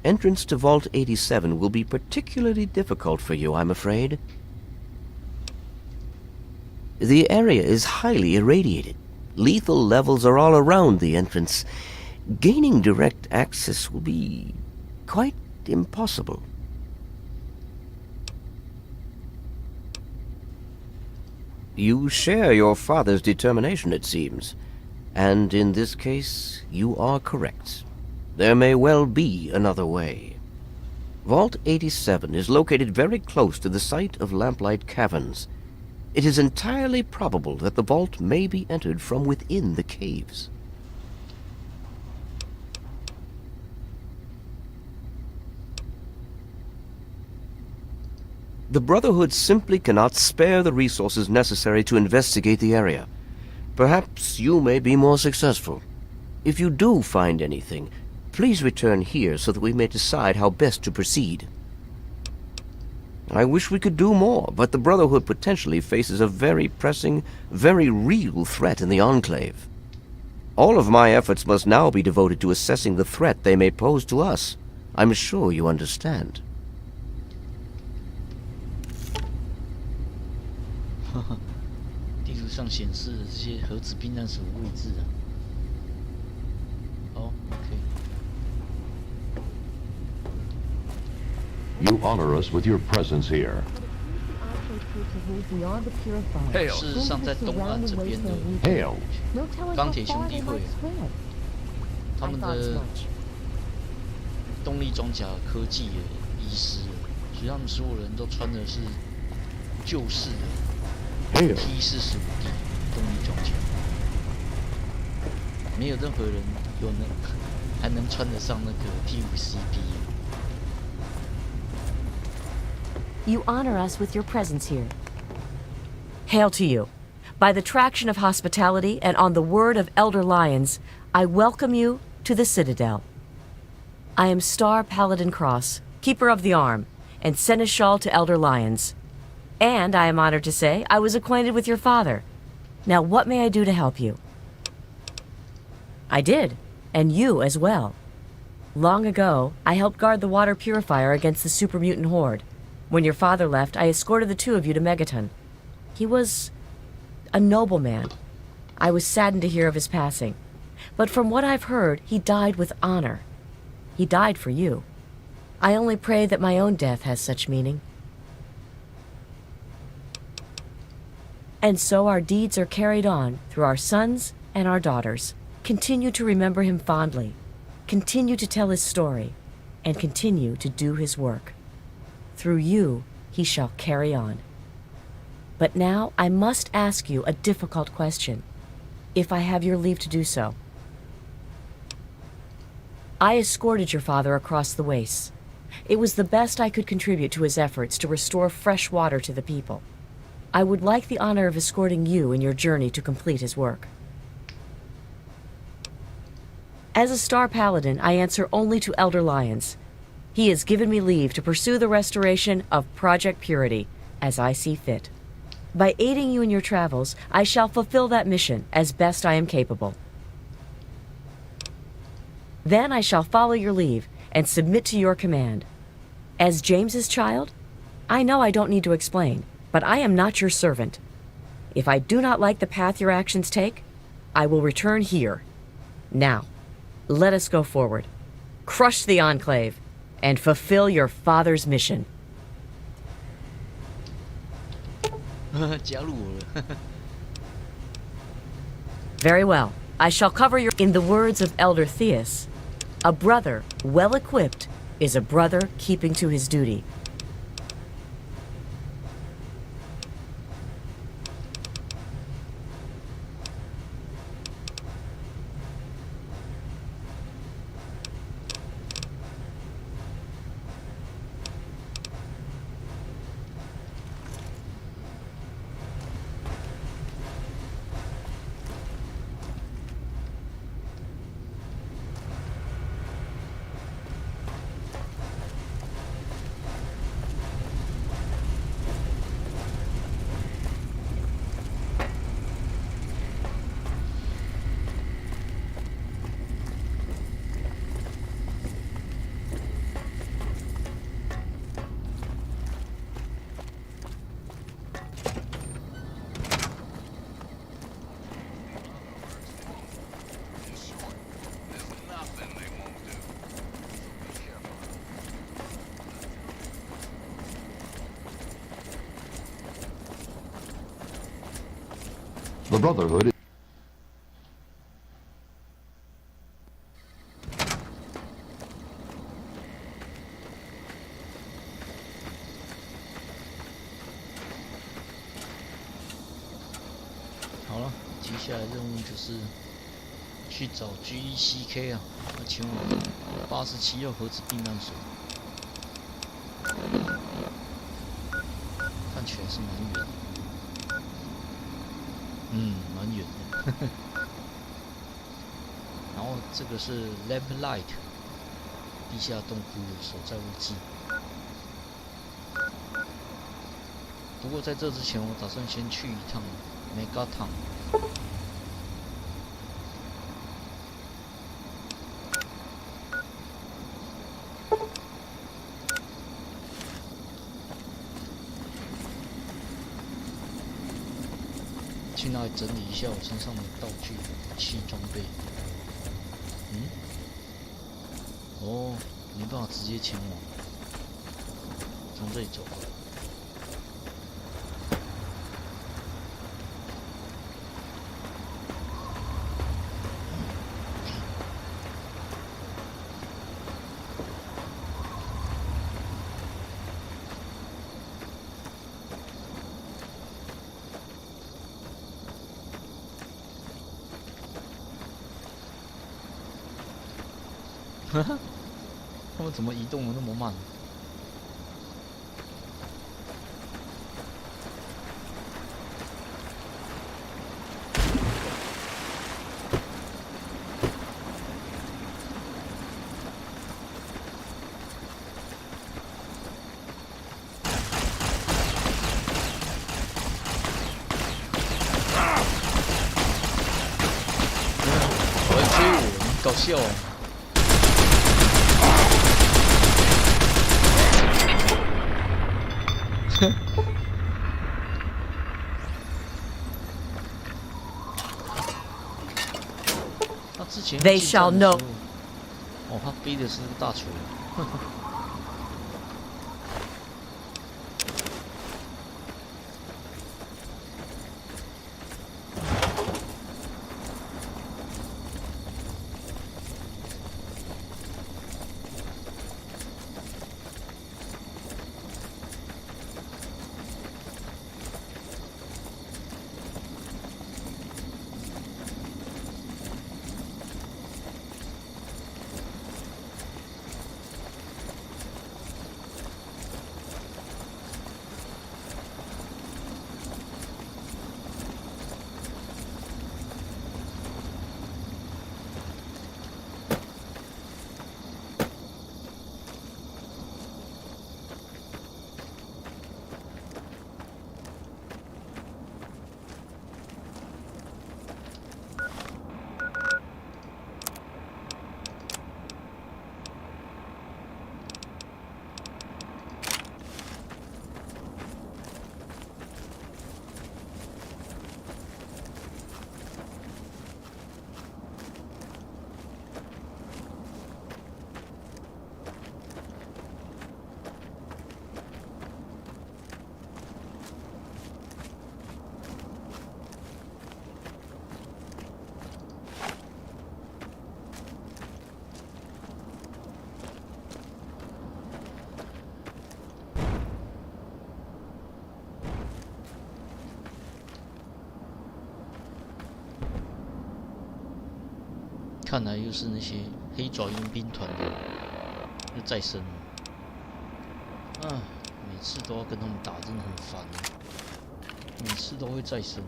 Entrance to Vault 87 will be particularly difficult for you, I'm afraid. The area is highly irradiated. Lethal levels are all around the entrance. Gaining direct access will be quite impossible. You share your father's determination, it seems. And in this case, you are correct. There may well be another way. Vault 87 is located very close to the site of Lamplight Caverns. It is entirely probable that the vault may be entered from within the caves. The Brotherhood simply cannot spare the resources necessary to investigate the area. Perhaps you may be more successful. If you do find anything, please return here so that we may decide how best to proceed. I wish we could do more, but the Brotherhood potentially faces a very pressing, very real threat in the Enclave. All of my efforts must now be devoted to assessing the threat they may pose to us. I'm sure you understand. 地图上显示的这些核子避难所位置啊。好 ，OK。 You honor us with your presence here. 事实上，在东岸这边的 Hail. 钢铁兄弟会，他们的动力装甲科技也遗失了，所以他们所有人都穿的是旧式的。 T45D 动力装甲，没有任何人还能穿得上那个 T5CD。 You honor us with your presence here. Hail to you. By the traction of hospitality and on the word of Elder Lyons, I welcome you to the Citadel. I am Star Paladin Cross, Keeper of the Arm, and Seneschal to Elder Lyons. And I am honored to say I was acquainted with your father. Now what may I do to help you? I did, and you as well. Long ago, I helped guard the water purifier against the super mutant horde. When your father left, I escorted the two of you to Megaton. He was a noble man. I was saddened to hear of his passing. But from what I've heard, he died with honor. He died for you. I only pray that my own death has such meaning. And so our deeds are carried on through our sons and our daughters. Continue to remember him fondly. Continue to tell his story. And continue to do his work. Through you, he shall carry on. But now I must ask you a difficult question, if I have your leave to do so. I escorted your father across the wastes. It was the best I could contribute to his efforts to restore fresh water to the people. I would like the honor of escorting you in your journey to complete his work. As a Star Paladin, I answer only to Elder Lyons. He has given me leave to pursue the restoration of Project Purity, as I see fit. By aiding you in your travels, I shall fulfill that mission as best I am capable. Then I shall follow your leave and submit to your command. As James's child, I know I don't need to explain, but I am not your servant. If I do not like the path your actions take, I will return here. Now, let us go forward, crush the Enclave, and fulfill your father's mission. 加入我了。Very well. I shall cover your... In the words of Elder Theus, a brother well equipped is a brother keeping to his duty. The Brotherhood. 好了，接下来任务就是去找 GECK 啊，要前往87号核子避难所。看起来是蛮远的，蛮远的。然后这个是 Lamplight 地下洞窟的所在位置。不过在这之前，我打算先去一趟 Mega Town。去那里整理一下我身上的道具、武器、装备。哦，没办法直接前往，从这里走。他们怎么移动的那么慢？我要追我，你搞笑哦！They shall know. 哦，他背的是个大锤。看来又是那些黑爪佣兵团的又再生了。每次都要跟他们打，真的很烦啊！每次都会再生。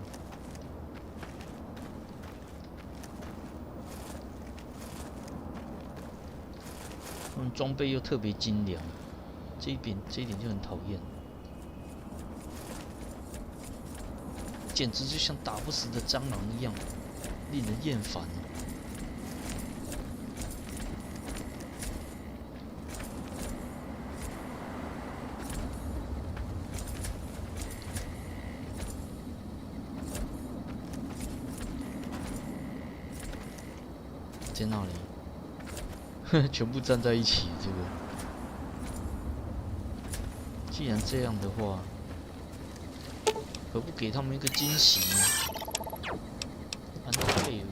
他们装备又特别精良，这一点就很讨厌，简直就像打不死的蟑螂一样，令人厌烦。在那里，全部站在一起。这个，既然这样的话，何不给他们一个惊喜呢？配合，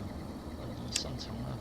你上场了。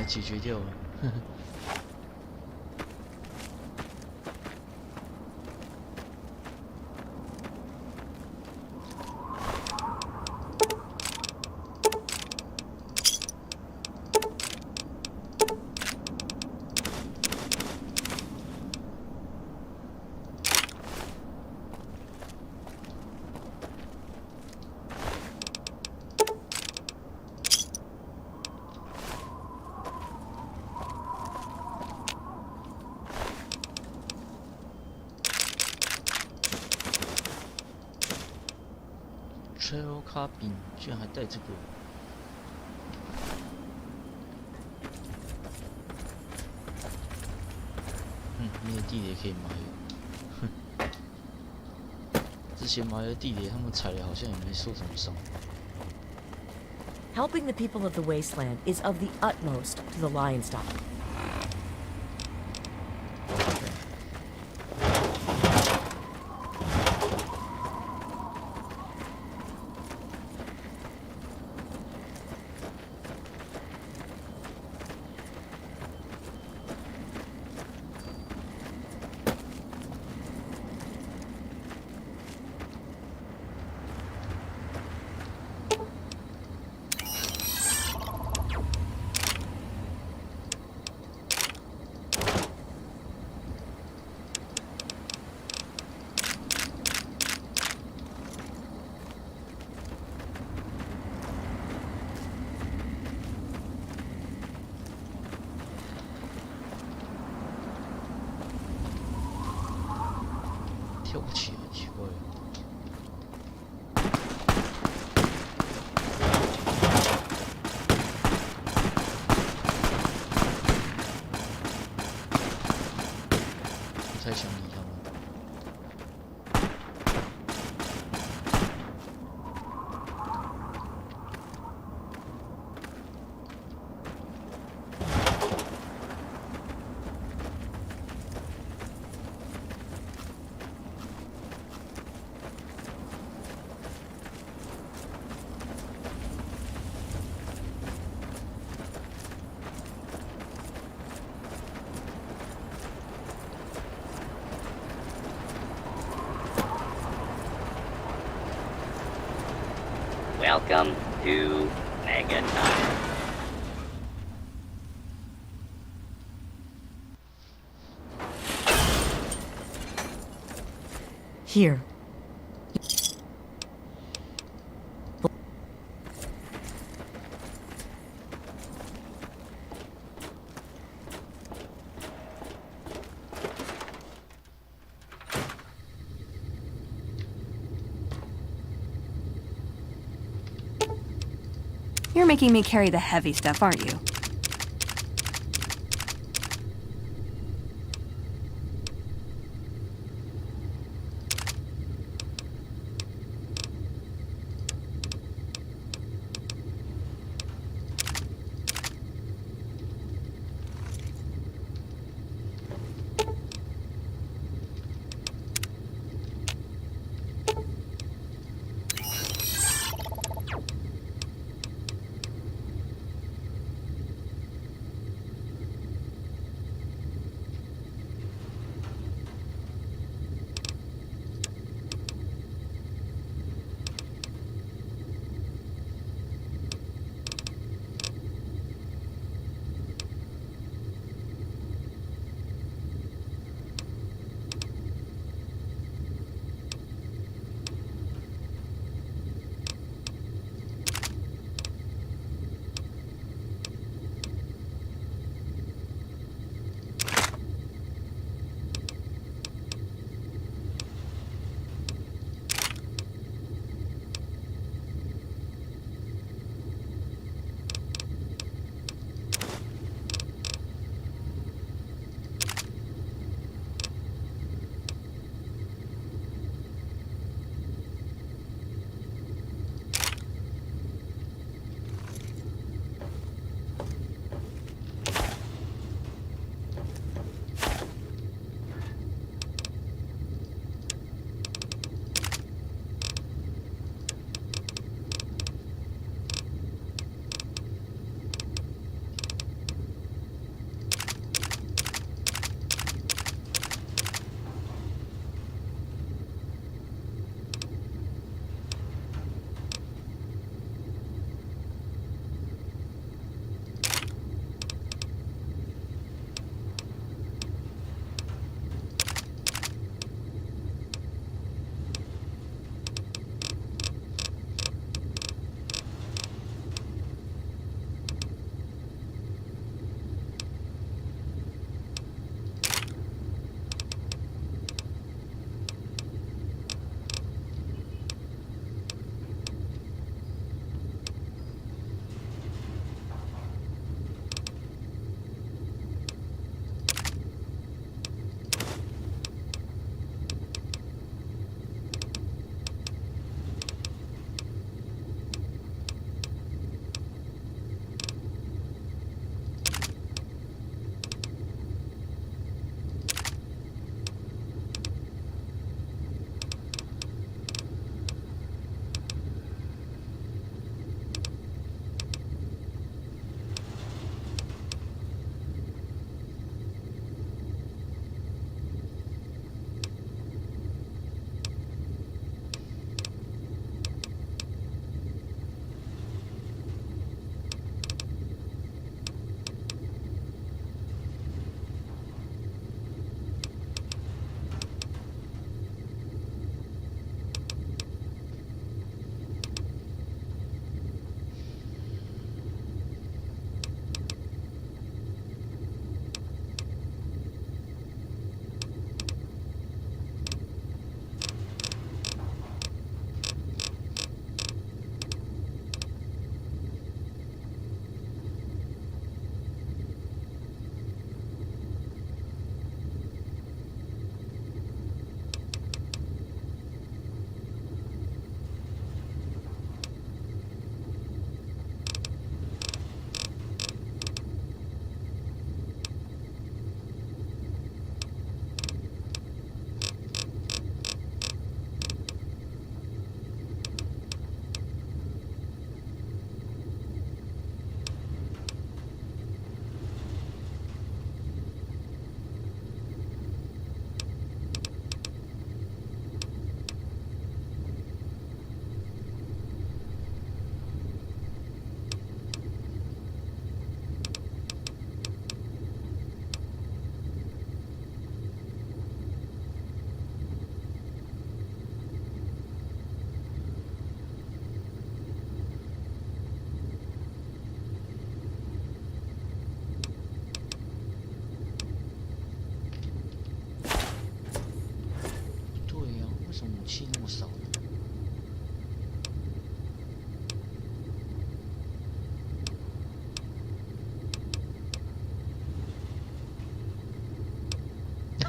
解决掉了。Travel 卡饼居然还带这个，没有地雷可以埋。之前埋的地雷，他们踩了好像也没受什么伤。Helping the people of the wasteland is of the utmost to the lion stock.跳不起来，奇怪了。不太想理他们。Welcome to Megaton. Here. You're making me carry the heavy stuff, aren't you?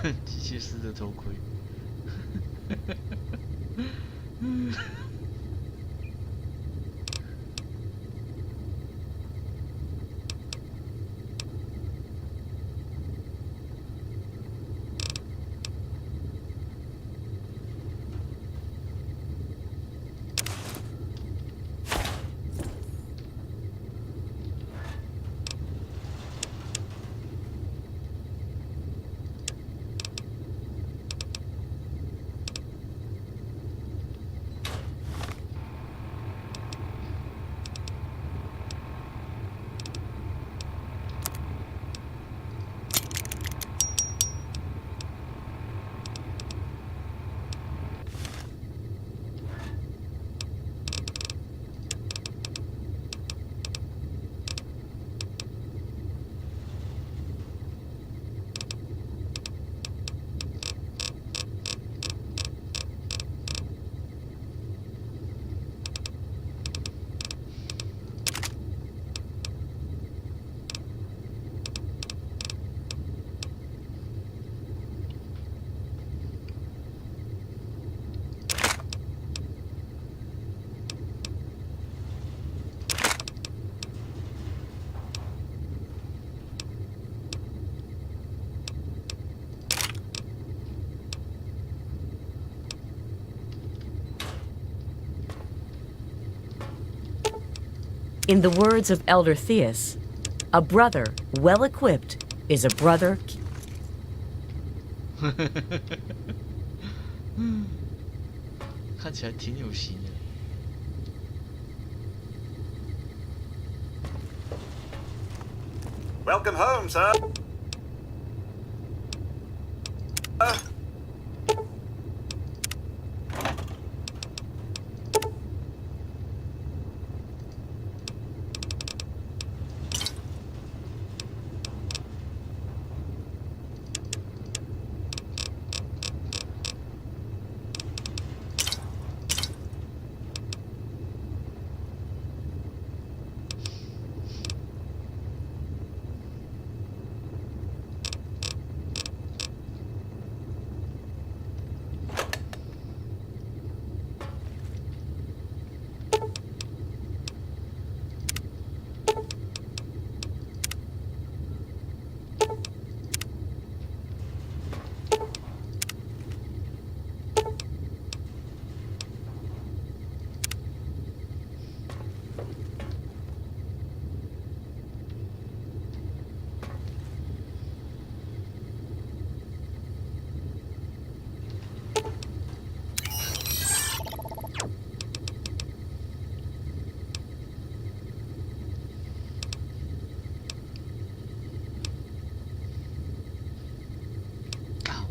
机械师的头盔。In the words of Elder Theus, a brother well equipped is a brother. 看起来挺有型的。Welcome home, sir.啊，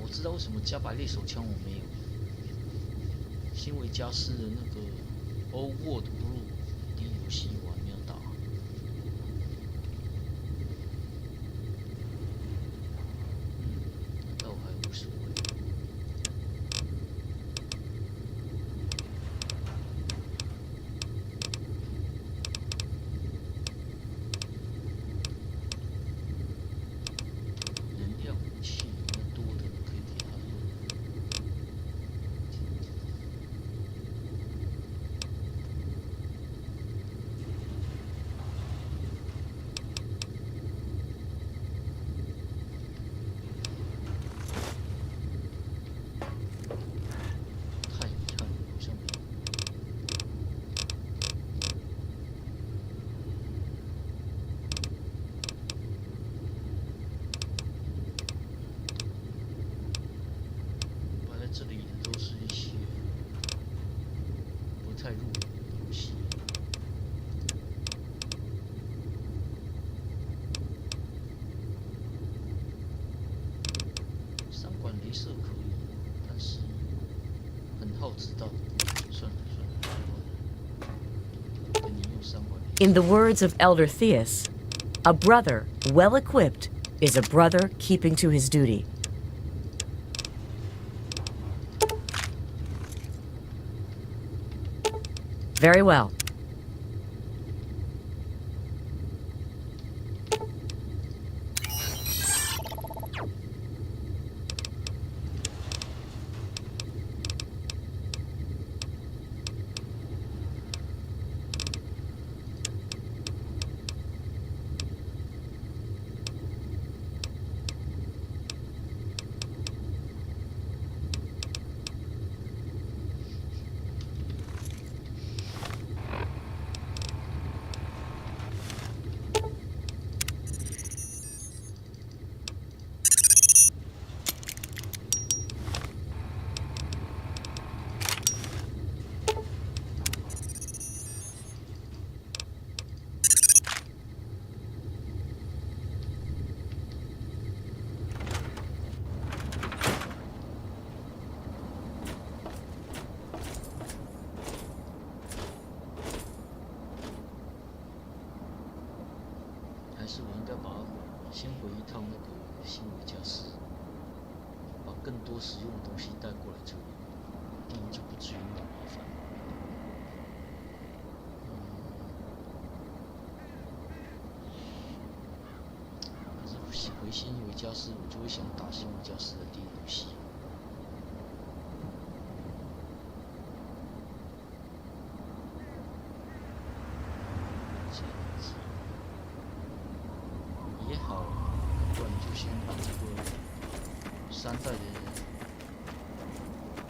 我知道为什么加百列手枪我没有。新维加斯的那个 Old World Blue 第一游戏我还没有打。那倒还无所谓。能量武器那多的可以给他用。太遗憾了，好像没有。摆在这里的都是一些不太入门的东西。三管雷射可以，但是很耗子弹。算了算了，跟你用三管雷射。 In the words of Elder Theus, a brother well equipped is a brother keeping to his duty. Very well. 是我应该先回一趟那个新维加斯，把更多实用的东西带过来这里，这样就不至于那么麻烦。可是回新维加斯，我就会想打新维加斯的第一游戏。也好，不然就先把这个3代的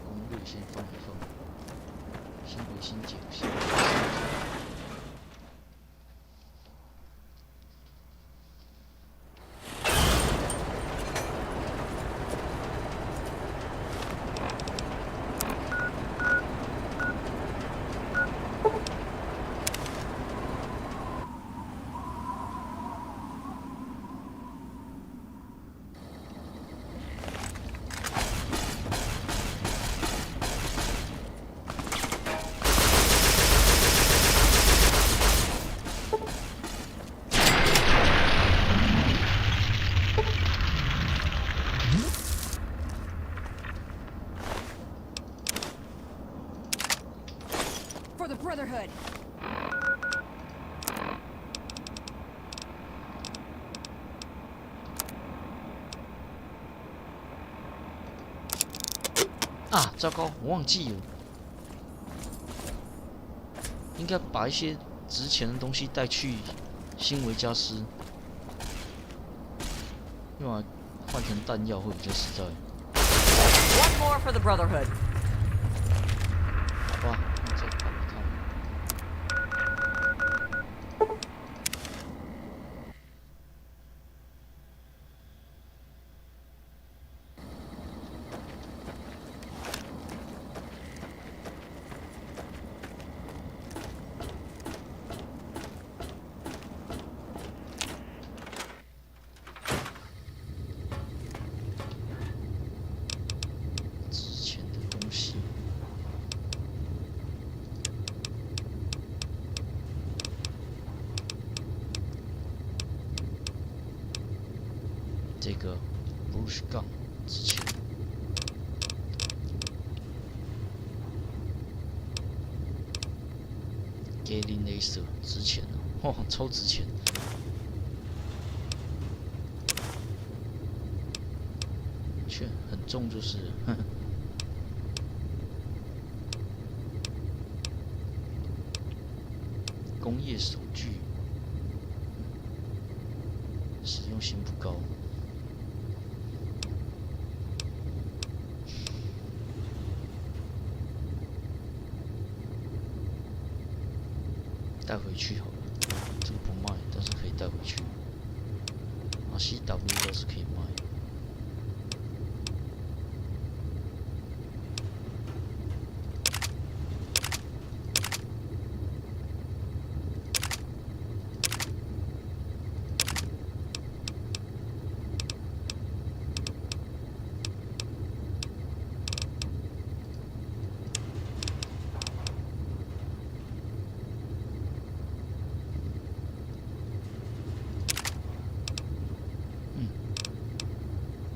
攻略先放一放，先回新解游戏。For the Brotherhood. 啊，糟糕，我忘记了，应该把一些值钱的东西带去新维加斯，用来换成弹药会比较实在。One more for the Brotherhood. 好吧，那再跑一趟。值钱的东西。这个 Bruce 杠值钱。Gatling Laser 值钱哦，哇，超值钱。却很重就是了，呵呵。工业手具，实用性不高。带回去好了，这个不卖，但是可以带回去。CW 倒是可以卖。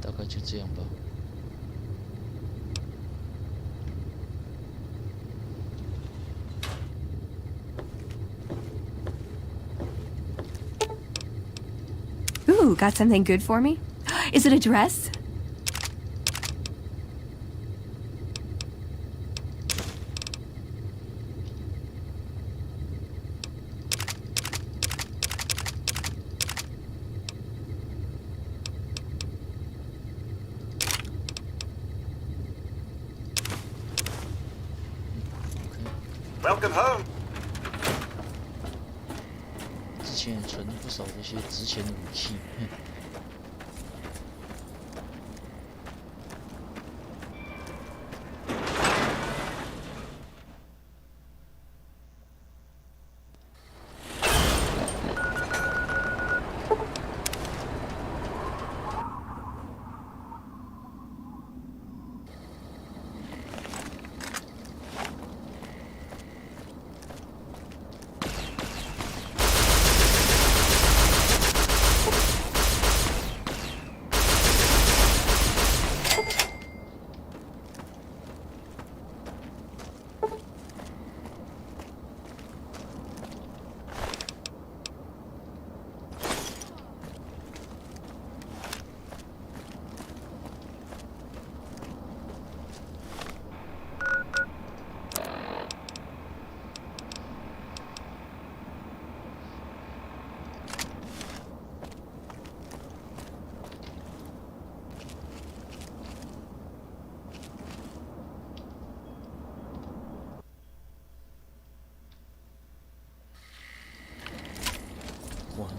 大概就这样吧。Ooh, got something good for me? Is it a dress? Welcome home. 之前也存了不少这些值钱的武器。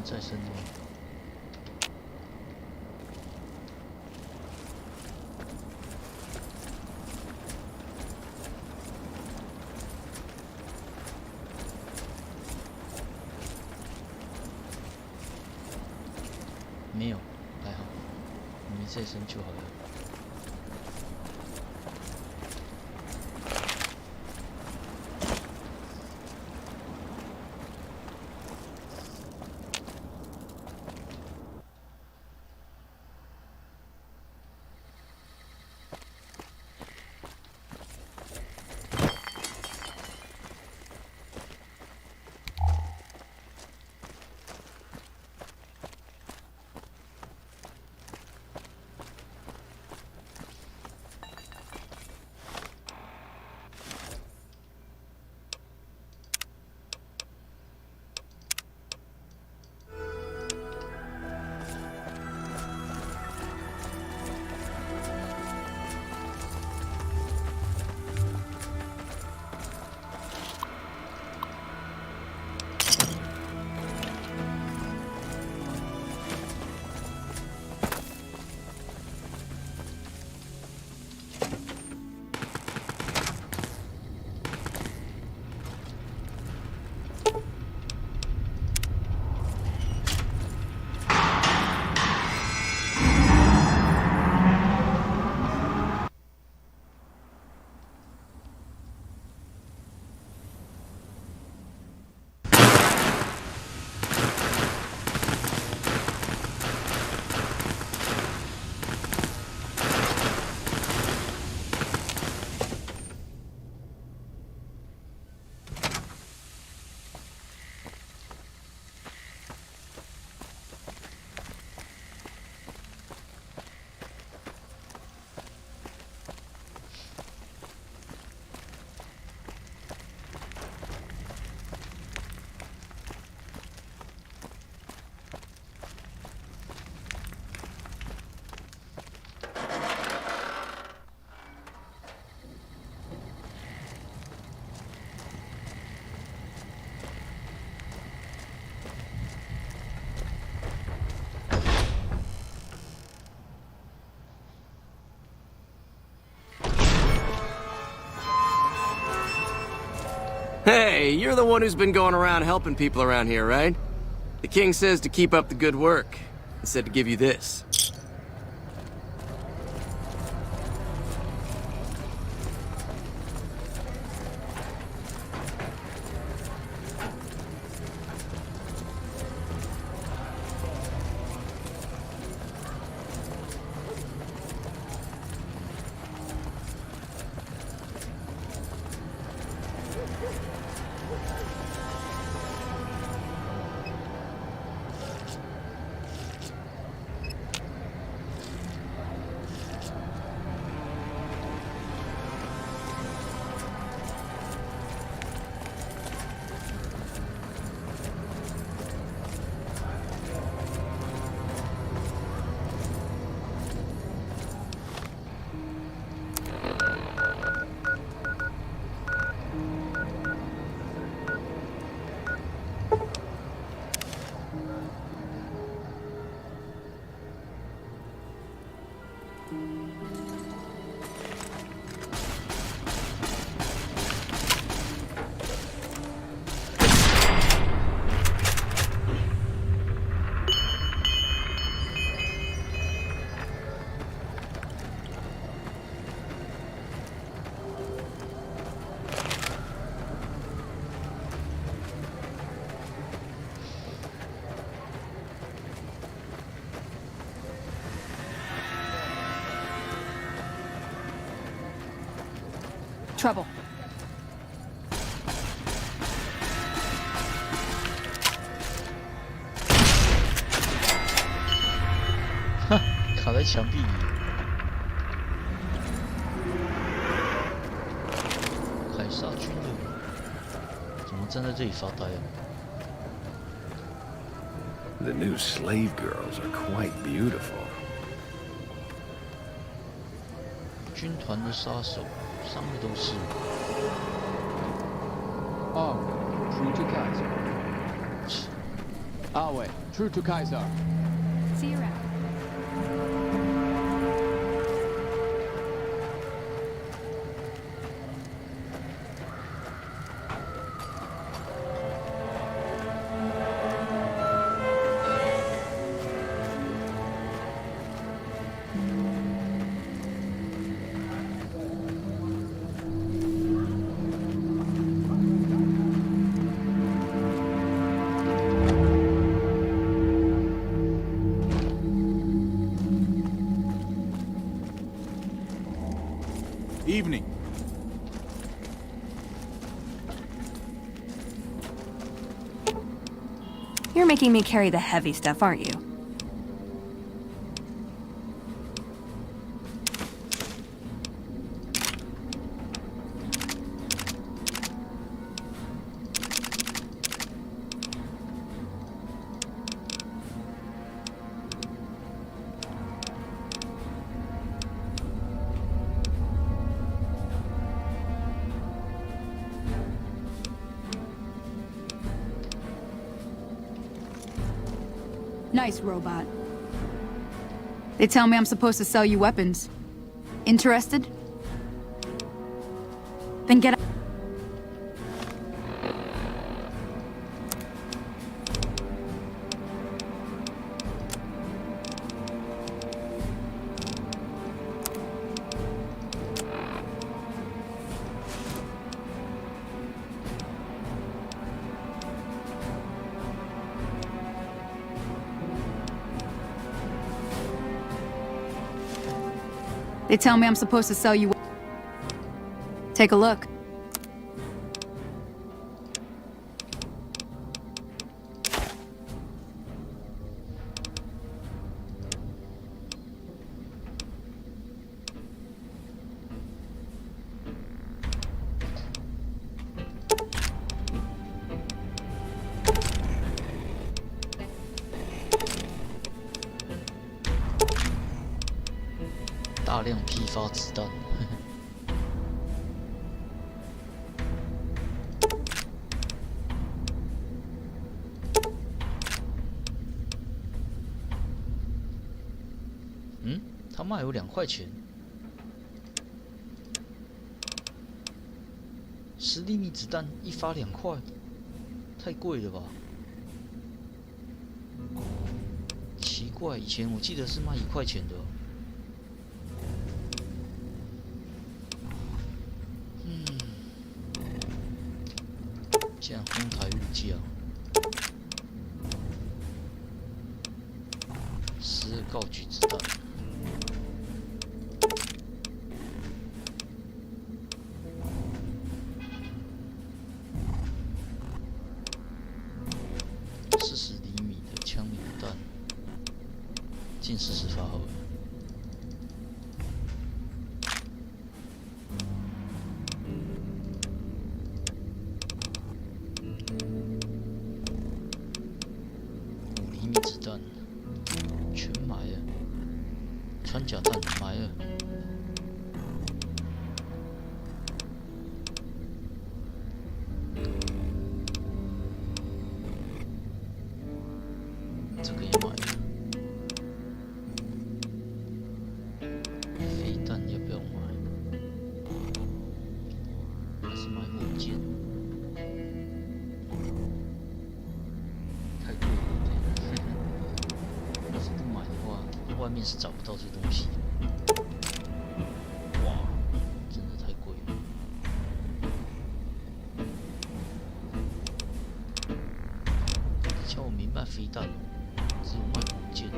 再生吗？没有，还好，没再生就好了。Hey, you're the one who's been going around helping people around here, right? The king says to keep up the good work. He said to give you this. Trouble. 哈，卡在墙壁里。凯撒军人怎么站在这里发呆啊？ The new slave girls are quite beautiful. 军团的杀手，上面都是。True to Kaiser. Awe, true to Kaiser. See you around. Evening. You're making me carry the heavy stuff, aren't you? Nice robot. They tell me I'm supposed to sell you weapons. Interested? Then get out. They tell me I'm supposed to sell you. Take a look. “大量批发子弹”他卖有2块钱，10厘米子弹一发2块，太贵了吧？奇怪，以前我记得是卖1块钱的。竟然哄台语价，12告举子弹。40厘米的枪榴弹，近40发好了。5厘米子弹，全买了。穿甲弹买了。这个也买了。飞弹要不要买？还是买火箭？太贵了一点。要是不买的话，外面是找不到这东西。哇，真的太贵了。叫我明白飞弹哦。只有卖火箭。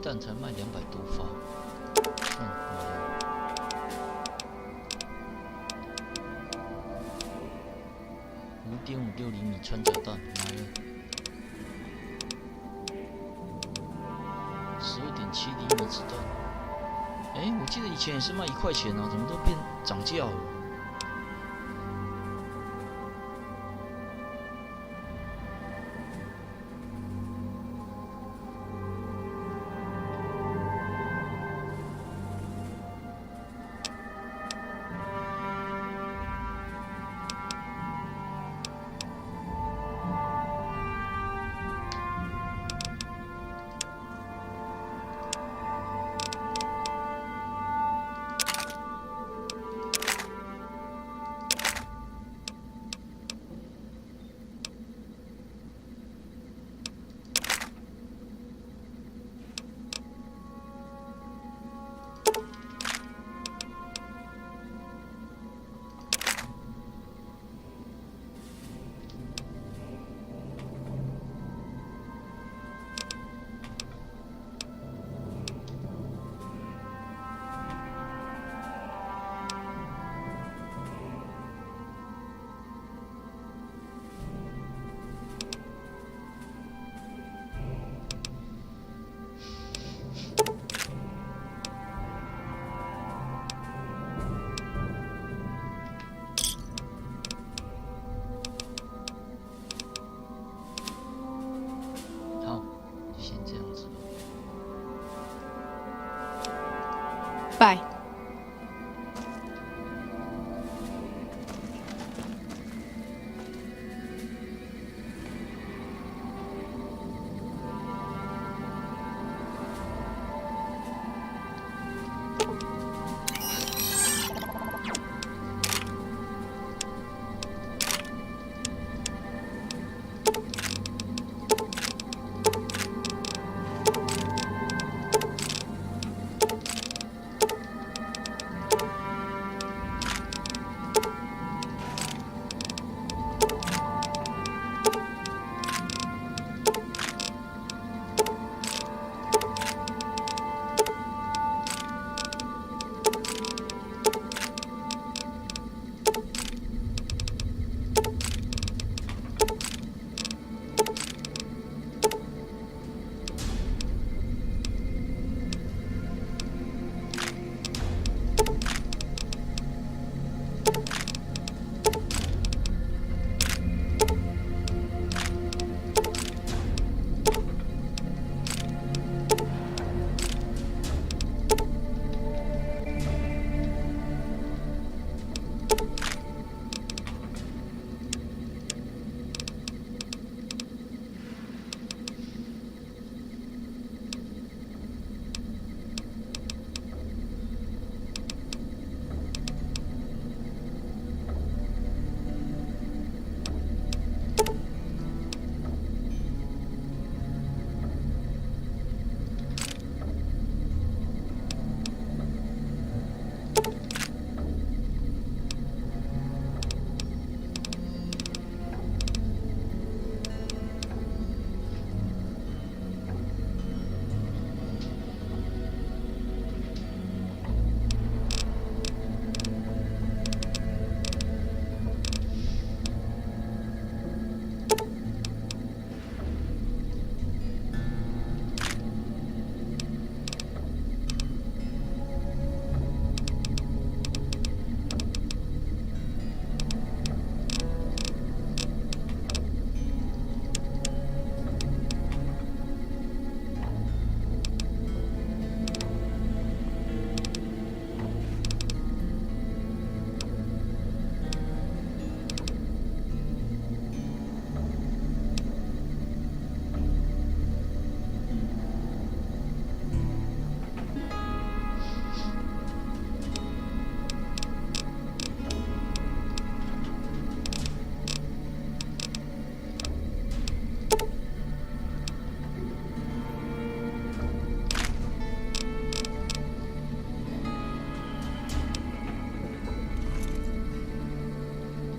蛋才卖200多发。买5.56厘米穿甲弹，买了。12.7厘米子弹。我记得以前也是卖1块钱啊，怎么都变涨价了？Bye.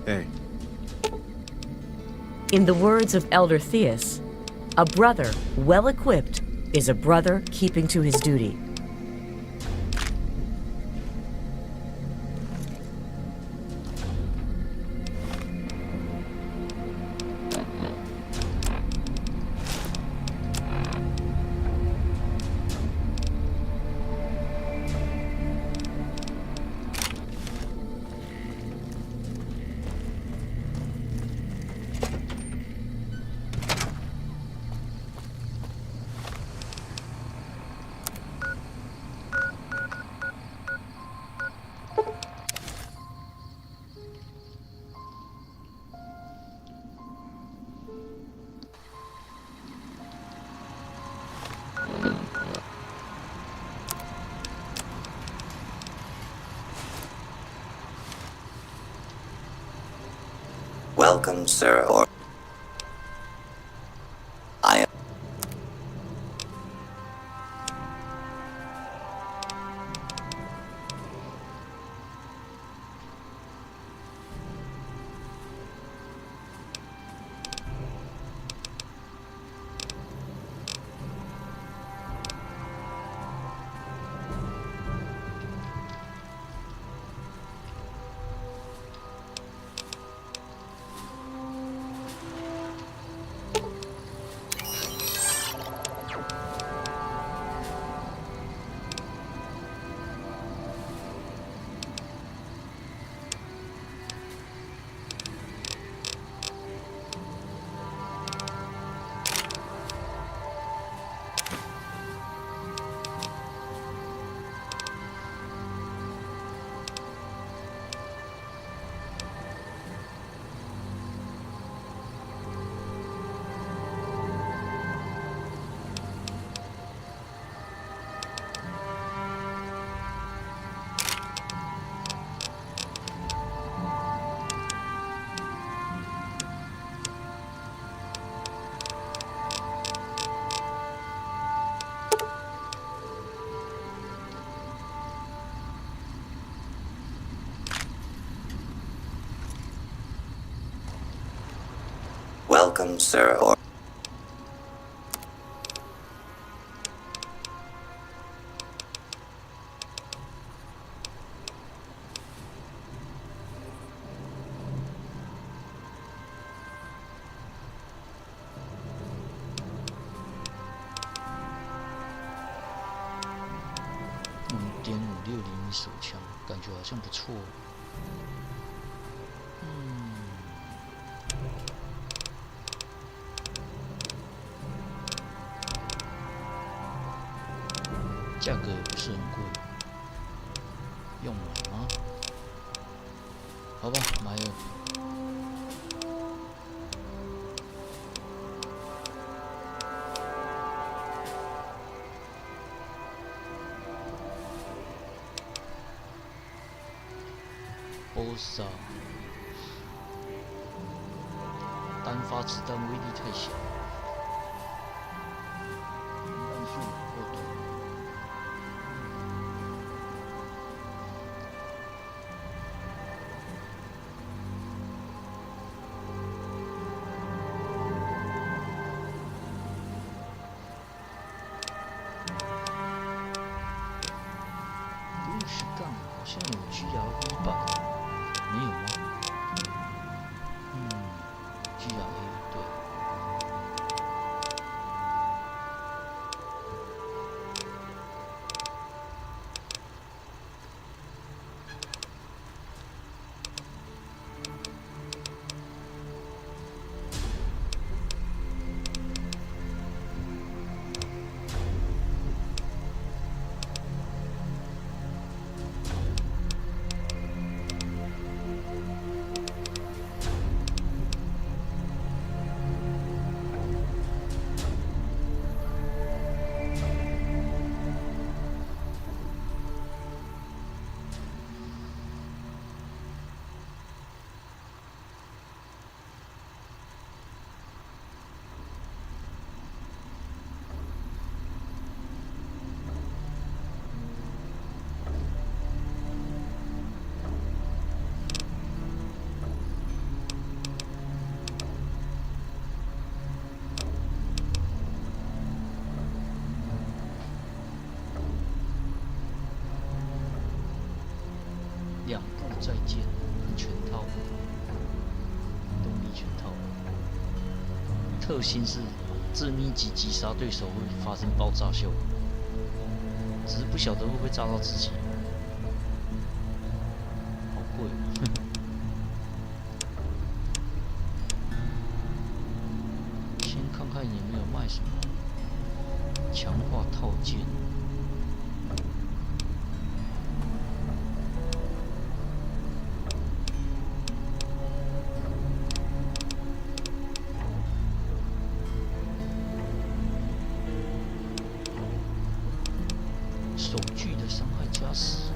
Hey. In the words of Elder Theus, a brother well equipped is a brother keeping to his duty. Welcome, sir, or... I am... Welcome, sir, or...5.560手枪，感觉好像不错。价格也不是很贵，用买吗？好吧，买了。波萨，单发子弹威力太小。弹数不够多。50杠好像有 GRE 版，没有吗？GRE 对。再见，全套，动力全套。特性是致命级击杀对手会发生爆炸效果，只是不晓得会不会炸到自己。好贵哦。先看看有没有卖什么强化套件。手锯的伤害加10。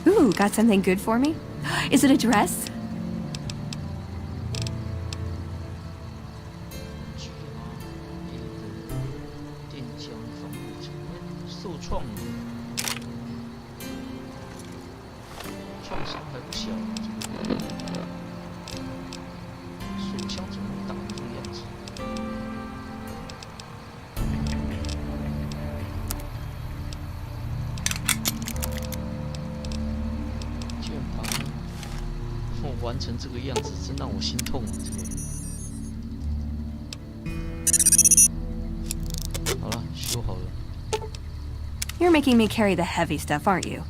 Ooh, got something good for me? Is it a dress? 电浆防护层受创，创伤还不小。手枪怎么会打成这个样子？键盘完成这个样子，真让我心痛啊！这个。好了，修好了。You're making me carry the heavy stuff, aren't you?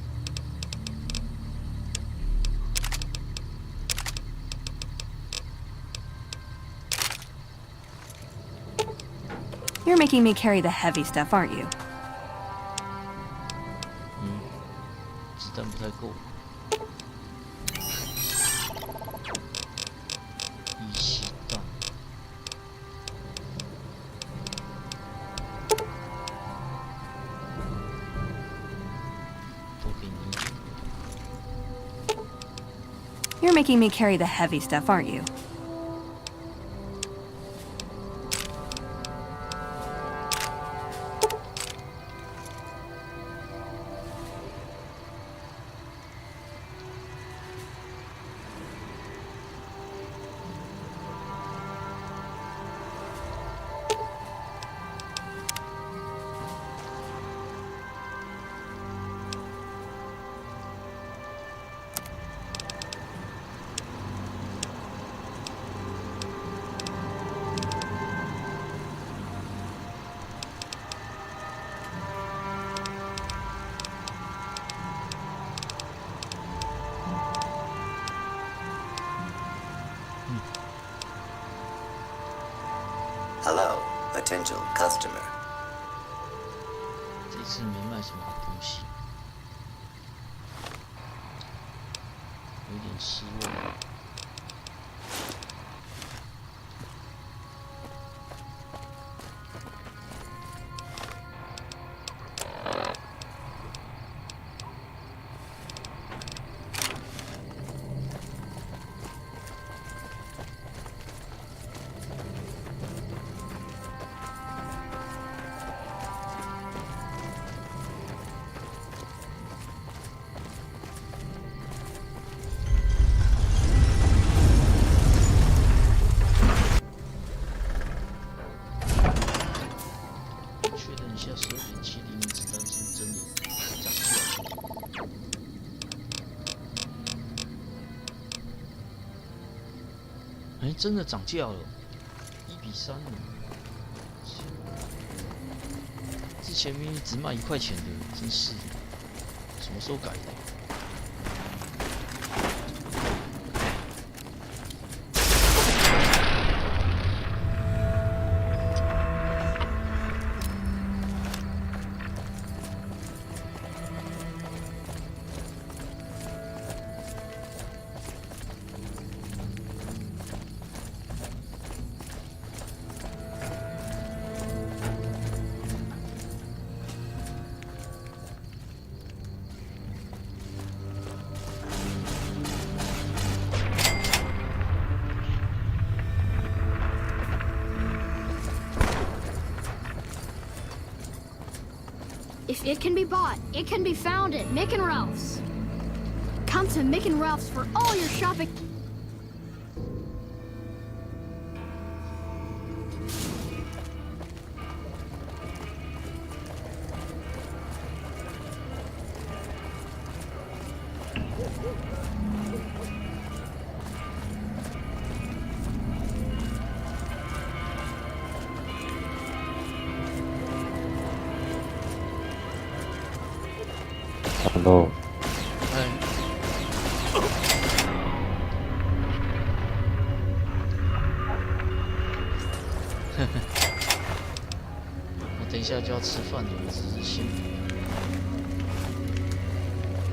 You're making me carry the heavy stuff, aren't you? 子弹不太够。一气弹。都给你。You're making me carry the heavy stuff, aren't you? Hello, potential customer. 这次没卖什么好东西，有点失望。哎，真的涨价了，1:3了。之前明明只卖1块钱的，真是，什么时候改的？ If it can be bought, it can be found at Mick and Ralph's. Come to Mick and Ralph's for all your shopping. Hello. 我等一下就要吃饭了，我只是先，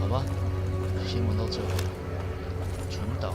好吧，先玩到这里，存档。